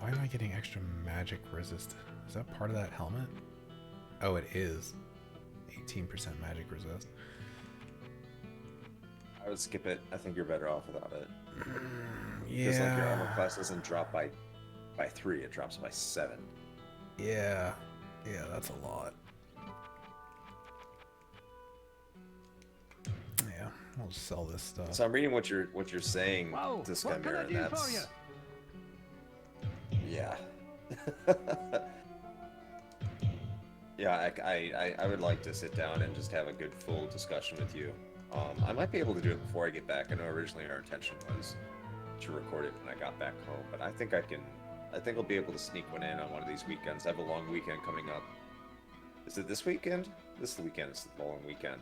Why am I getting extra magic resist? Is that part of that helmet? Oh, it is. 18% magic resist. I would skip it. I think you're better off without it. Yeah. Because like your armor class doesn't drop by 3, it drops by 7. Yeah. Yeah, that's a lot. Yeah, I'll just sell this stuff. So I'm reading what you're saying Whoa, to what can I Skymir, do and for that's yeah. Yeah, I would like to sit down and just have a good full discussion with you. I might be able to do it before I get back. I know originally our intention was to record it when I got back home, but I think I'll be able to sneak one in on one of these weekends. I have a long weekend coming up. Is it this weekend? This weekend is the long weekend.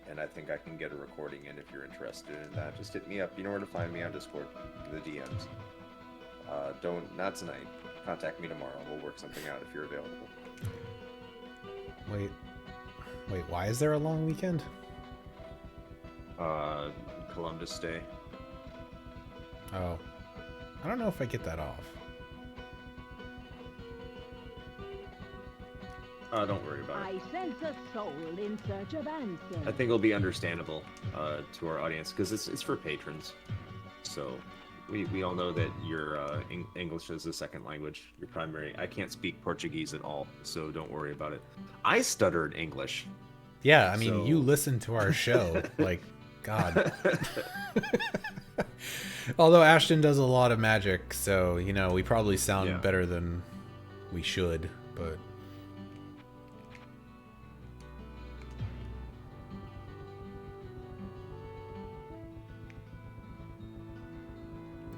And I think I can get a recording in if you're interested in that. Just hit me up. You know where to find me on Discord, in the DMs. Not tonight. Contact me tomorrow. We'll work something out if you're available. Wait, why is there a long weekend? Columbus Day. Oh. I don't know if I get that off. Don't worry about it. I sense a soul in search of answers. I think it'll be understandable to our audience because it's for patrons. So we all know that your English is a second language, your primary. I can't speak Portuguese at all, so don't worry about it. I stuttered English. Yeah, I mean, So- you listen to our show. Like, God. Although Ashton does a lot of magic, so, you know, we probably sound Yeah. better than we should, but...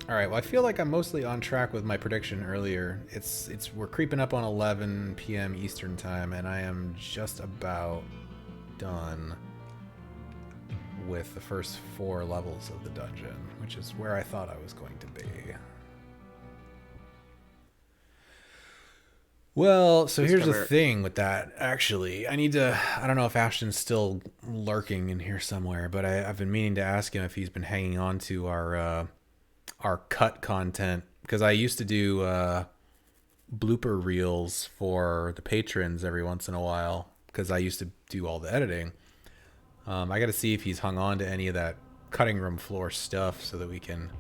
Alright, well, I feel like I'm mostly on track with my prediction earlier. We're creeping up on 11 p.m. Eastern time, and I am just about done with the first 4 levels of the dungeon, which is where I thought I was going to be. Well, so here's the thing with that, actually. I don't know if Ashton's still lurking in here somewhere, but I've been meaning to ask him if he's been hanging on to our cut content, because I used to do blooper reels for the patrons every once in a while, because I used to do all the editing. I got to see if he's hung on to any of that cutting room floor stuff so that we can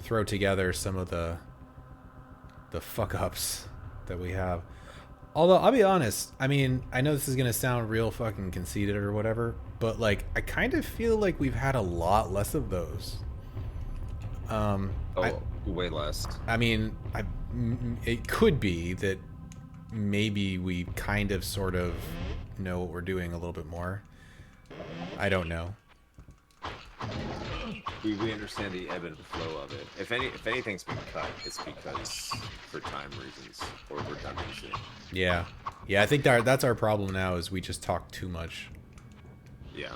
throw together some of the fuck ups that we have. Although I'll be honest, I mean, I know this is gonna sound real fucking conceited or whatever, but like I kind of feel like we've had a lot less of those. Way less. I mean, it could be that maybe we kind of sort of know what we're doing a little bit more. I don't know. We understand the ebb and flow of it. If anything's been cut, it's because for time reasons or redundancy. Yeah, I think that's our problem now, is we just talk too much. Yeah.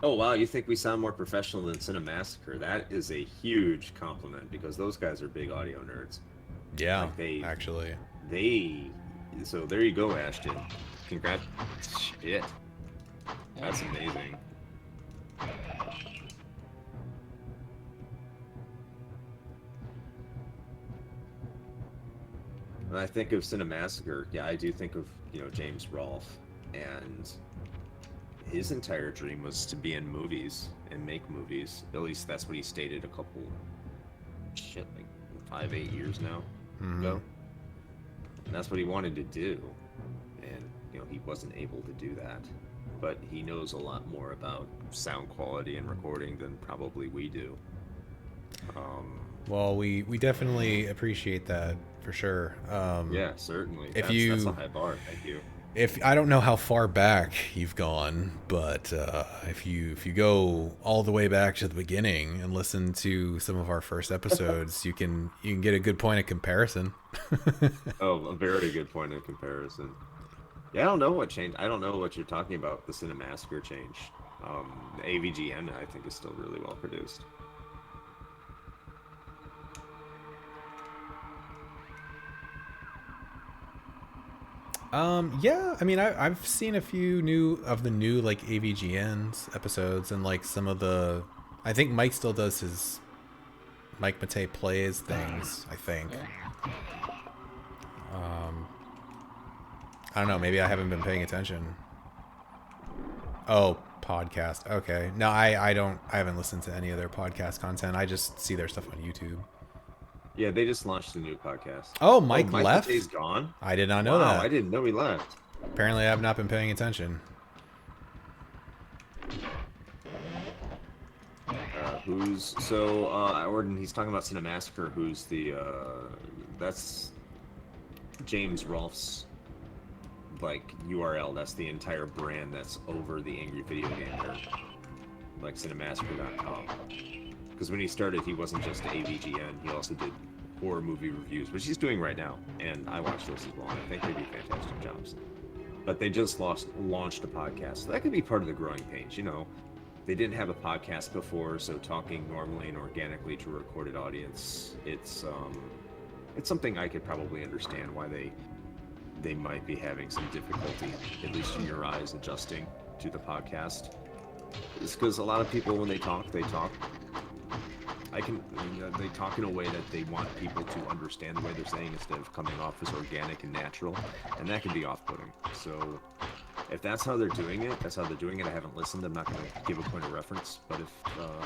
Oh wow, you think we sound more professional than Cinemassacre? That is a huge compliment because those guys are big audio nerds. Yeah, Like actually. So there you go, Ashton. Congrats. Shit. That's amazing. When I think of Cinemassacre, yeah, I do think of, James Rolfe, and his entire dream was to be in movies and make movies. At least that's what he stated a couple, like 5-8 years now ago. And that's what he wanted to do. And, he wasn't able to do that. But he knows a lot more about sound quality and recording than probably we do. Well, we definitely appreciate that for sure. Yeah, certainly. If That's a high bar. Thank you. If I don't know how far back you've gone, but if you go all the way back to the beginning and listen to some of our first episodes, you can get a good point of comparison. Oh, a very good point of comparison. Yeah, I don't know what changed. I don't know what you're talking about. The Cinemassacre change. The AVGN, I think, is still really well produced. Yeah, I mean, I've seen a few new like AVGN's episodes and like some of the I think Mike still does his Mike Matei plays things, I think. I don't know, maybe I haven't been paying attention. Oh, podcast. Okay. No, I haven't listened to any of their podcast content. I just see their stuff on YouTube. Yeah, they just launched a new podcast. Oh, Mike left? Matei's gone? I did not know Wow, that. I didn't know he left. Apparently I have not been paying attention. Orden, he's talking about Cinemassacre, who's the, that's James Rolfe's, like, URL. That's the entire brand that's over the Angry Video Gamer, like, Cinemassacre.com. Because when he started, he wasn't just AVGN, he also did horror movie reviews, which he's doing right now, and I watch those as well, and I think they do fantastic jobs. But they just launched a podcast, so that could be part of the growing pains, you know. They didn't have a podcast before, so talking normally and organically to a recorded audience, it's something I could probably understand why they might be having some difficulty, at least in your eyes, adjusting to the podcast. It's because a lot of people, when they talk, they talk in a way that they want people to understand the way they're saying instead of coming off as organic and natural, and that can be off-putting. So if that's how they're doing it, I haven't listened. I'm not going to give a point of reference, but if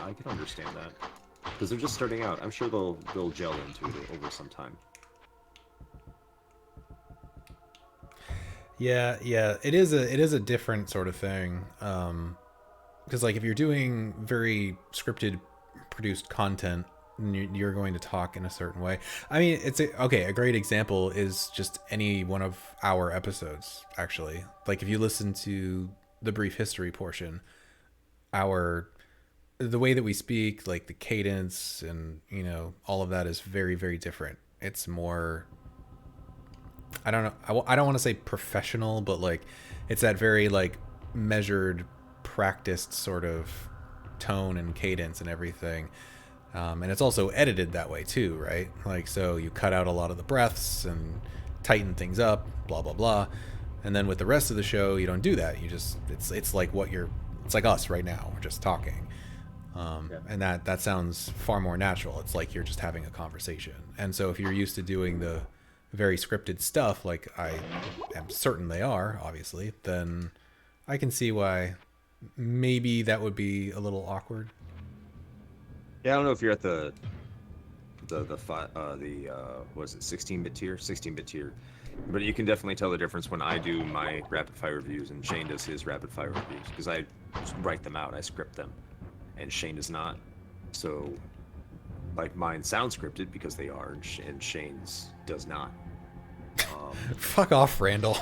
I can understand that because they're just starting out. I'm sure they'll gel into it over some time. Yeah, it is a different sort of thing. Because like if you're doing very scripted, produced content, you're going to talk in a certain way. I mean, a great example is just any one of our episodes. Actually, like if you listen to the brief history portion, the way that we speak, like the cadence and all of that is very, very different. It's more, I don't know, I don't want to say professional, but like it's that very like measured, practiced sort of tone and cadence and everything. And it's also edited that way too, right? Like, so you cut out a lot of the breaths and tighten things up, blah, blah, blah. And then with the rest of the show, you don't do that. You just, it's like it's like us right now. We're just talking. And that sounds far more natural. It's like you're just having a conversation. And so if you're used to doing the very scripted stuff, like I am certain they are, obviously, then I can see why maybe that would be a little awkward. Yeah, I don't know if you're at the was it 16-bit tier? 16-bit tier. But you can definitely tell the difference when I do my rapid fire reviews and Shane does his rapid fire reviews, because I write them out, I script them, and Shane does not. So, like, mine sound scripted because they are, and Shane's does not. Fuck off, Randall.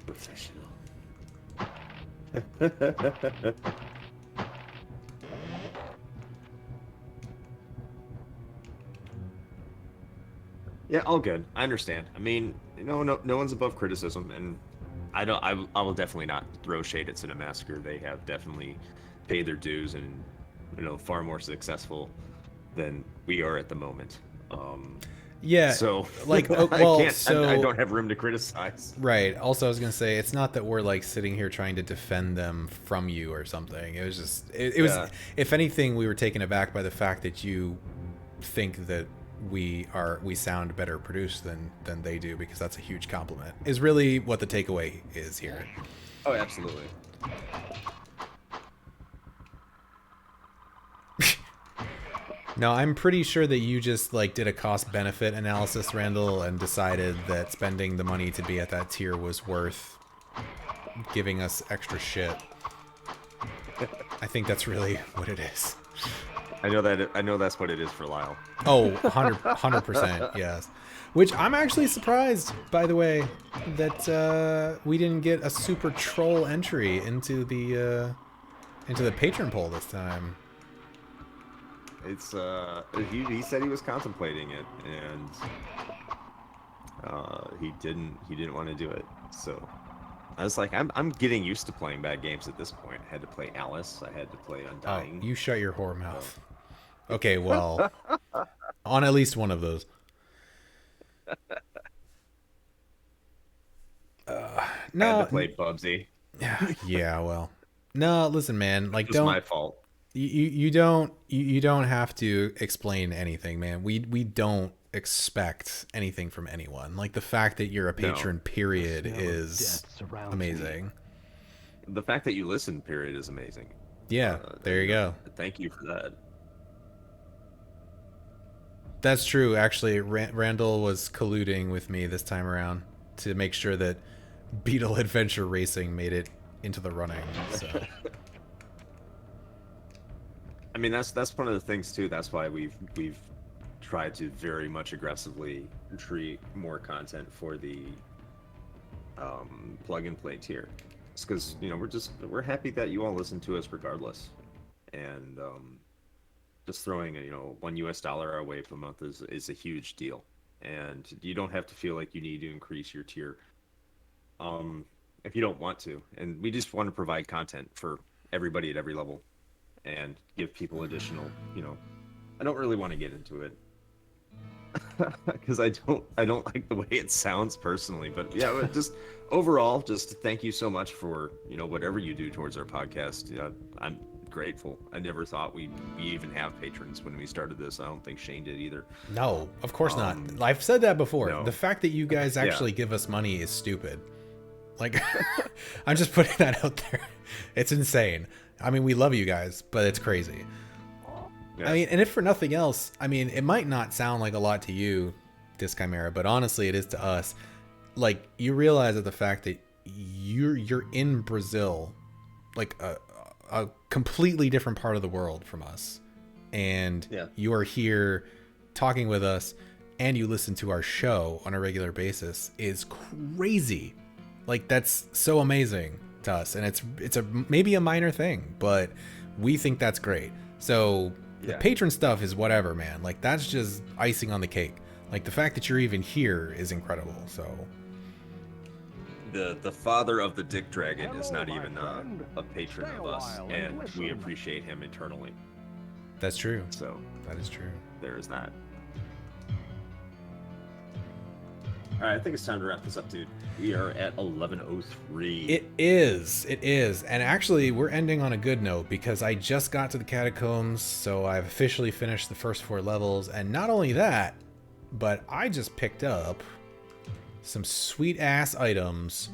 Professional. Yeah, all good. I understand. I mean, no one's above criticism, and I will definitely not throw shade at Cinemassacre. They have definitely paid their dues and far more successful than we are at the moment. Yeah. So like, well, I don't have room to criticize. Right. Also, I was gonna say it's not that we're like sitting here trying to defend them from you or something. It was just it was. If anything, we were taken aback by the fact that you think that we sound better produced than they do, because that's a huge compliment. Is really what the takeaway is here. Oh, absolutely. No, I'm pretty sure that you just like did a cost-benefit analysis, Randall, and decided that spending the money to be at that tier was worth giving us extra shit. I think that's really what it is. I know that's what it is for Lyle. Oh, 100%, yes. Which I'm actually surprised, by the way, that we didn't get a super troll entry into the patron poll this time. It's he said he was contemplating it, and he didn't want to do it. So I was like, I'm getting used to playing bad games at this point. I had to play Alice. I had to play Undying. Oh, you shut your whore mouth. Okay, well, on at least one of those. No, I had to play Bubsy. Yeah, well, no. Listen, man. Like, it's my fault. You don't have to explain anything, man. We don't expect anything from anyone. Like the fact that you're a patron, period, The smell of is death surrounds me. amazing. The fact that you listen, period, is amazing. Yeah, there you go. Thank you for that. That's true. Actually, Randall was colluding with me this time around to make sure that Beetle Adventure Racing made it into the running. So. I mean, that's one of the things too. That's why we've tried to very much aggressively treat more content for the plug and play tier. It's because we're happy that you all listen to us regardless, and just throwing $1 our way per month is a huge deal, and you don't have to feel like you need to increase your tier if you don't want to. And we just want to provide content for everybody at every level and give people additional, I don't really want to get into it because I don't like the way it sounds personally, but yeah, but just overall, just thank you so much for whatever you do towards our podcast. I'm grateful. I never thought we even have patrons when we started this. I don't think Shane did either. No, of course not. I've said that before. No. The fact that you guys actually give us money is stupid. Like, I'm just putting that out there. It's insane. I mean, we love you guys, but it's crazy. Yeah. I mean, and if for nothing else, I mean, it might not sound like a lot to you, Disc Chimera, but honestly, it is to us. Like, you realize that the fact that you're in Brazil, like a completely different part of the world from us, and you are here talking with us, and you listen to our show on a regular basis is crazy. Like, that's so amazing to us, and it's maybe a minor thing, but we think that's great. So the patron stuff is whatever, man. Like, that's just icing on the cake. Like, the fact that you're even here is incredible. So the father of the Dick Dragon is not even a patron of us, and we appreciate him eternally. that's true. So That is true. there is that. All right, I think it's time to wrap this up, dude. We are at 11:03. It is. And actually, we're ending on a good note because I just got to the catacombs, so I've officially finished the first 4 levels. And not only that, but I just picked up some sweet-ass items.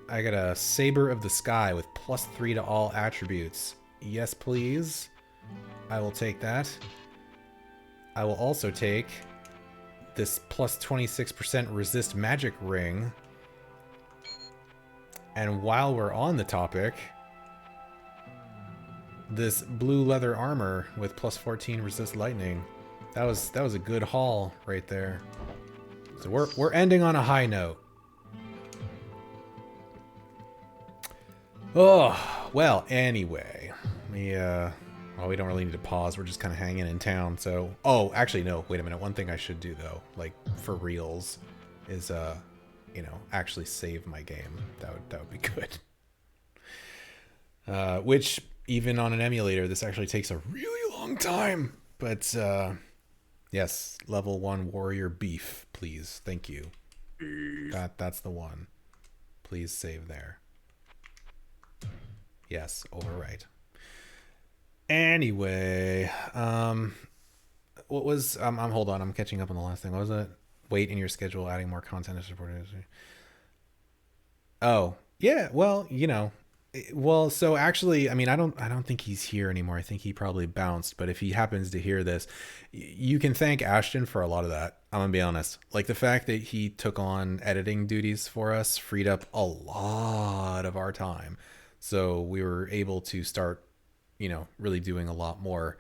I got a Saber of the Sky with +3 to all attributes. Yes, please. I will take that. I will also take this +26% resist magic ring. And while we're on the topic, this blue leather armor with +14 resist lightning. That was a good haul right there. So we're ending on a high note. Oh, well, anyway. We don't really need to pause. We're just kind of hanging in town. So, oh, actually, no. Wait a minute. One thing I should do though, like for reals, is actually save my game. That would be good. Which even on an emulator, this actually takes a really long time. But yes, level 1 warrior beef, please. Thank you. That's the one. Please save there. Yes, overwrite. Anyway, what was hold on, I'm catching up on the last thing. What was it? Wait in your schedule, adding more content to support it. Oh, yeah, well, so actually, I mean, I don't think he's here anymore. I think he probably bounced, but if he happens to hear this, you can thank Ashton for a lot of that. I'm gonna be honest. Like, the fact that he took on editing duties for us freed up a lot of our time. So we were able to start really doing a lot more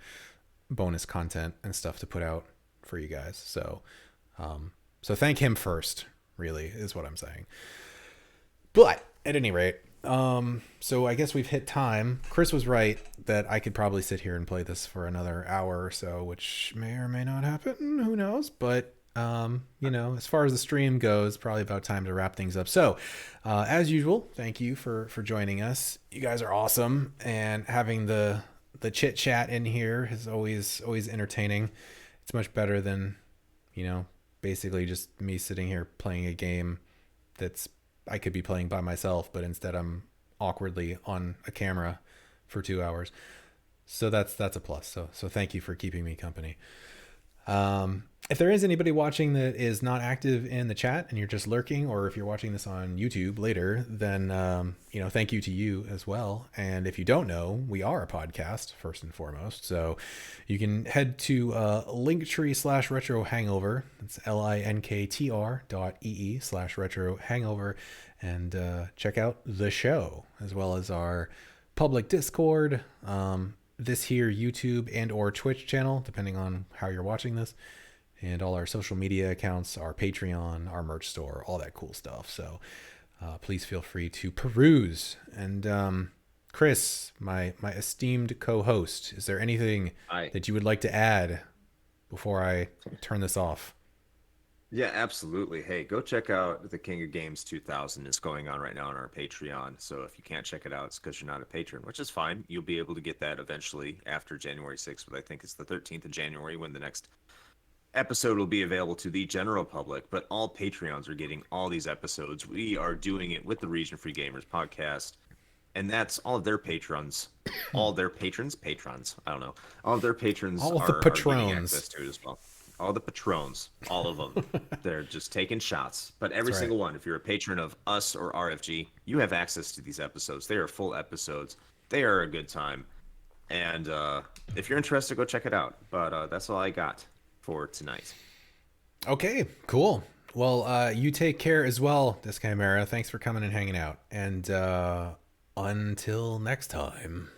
bonus content and stuff to put out for you guys. So, so thank him first, really, is what I'm saying. But at any rate, so I guess we've hit time. Chris was right that I could probably sit here and play this for another hour or so, which may or may not happen. Who knows? But, as far as the stream goes, probably about time to wrap things up. So, as usual, thank you for joining us. You guys are awesome, and having the chit chat in here is always entertaining. It's much better than, basically just me sitting here playing a game that's I could be playing by myself, but instead I'm awkwardly on a camera for 2 hours. So that's a plus. So thank you for keeping me company. If there is anybody watching that is not active in the chat and you're just lurking, or if you're watching this on YouTube later, then, thank you to you as well. And if you don't know, we are a podcast first and foremost. So you can head to linktree/retro hangover. It's linktr.ee/retro hangover and check out the show as well as our public Discord, this here YouTube and or Twitch channel, depending on how you're watching this, and all our social media accounts, our Patreon, our merch store, all that cool stuff. So please feel free to peruse. And Chris, my esteemed co-host, is there anything that you would like to add before I turn this off? Yeah, absolutely. Hey, go check out the King of Games 2000. It's going on right now on our Patreon. So if you can't check it out, it's because you're not a patron, which is fine. You'll be able to get that eventually after January 6th, but I think it's the 13th of January when the next episode will be available to the general public. But all Patreons are getting all these episodes. We are doing it with the Region Free Gamers podcast. And that's all of their patrons. All their patrons? I don't know. All of their patrons all of the are getting access to it as well. All the patrons, all of them. They're just taking shots. But every single one, if you're a patron of us or RFG, you have access to these episodes. They are full episodes. They are a good time. And if you're interested, go check it out. But that's all I got for tonight. Okay, cool. Well, you take care as well, Dischimera. Thanks for coming and hanging out. And until next time.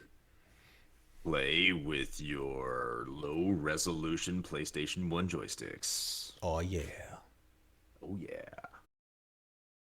Play with your low-resolution PlayStation 1 joysticks. Oh, yeah. Oh, yeah.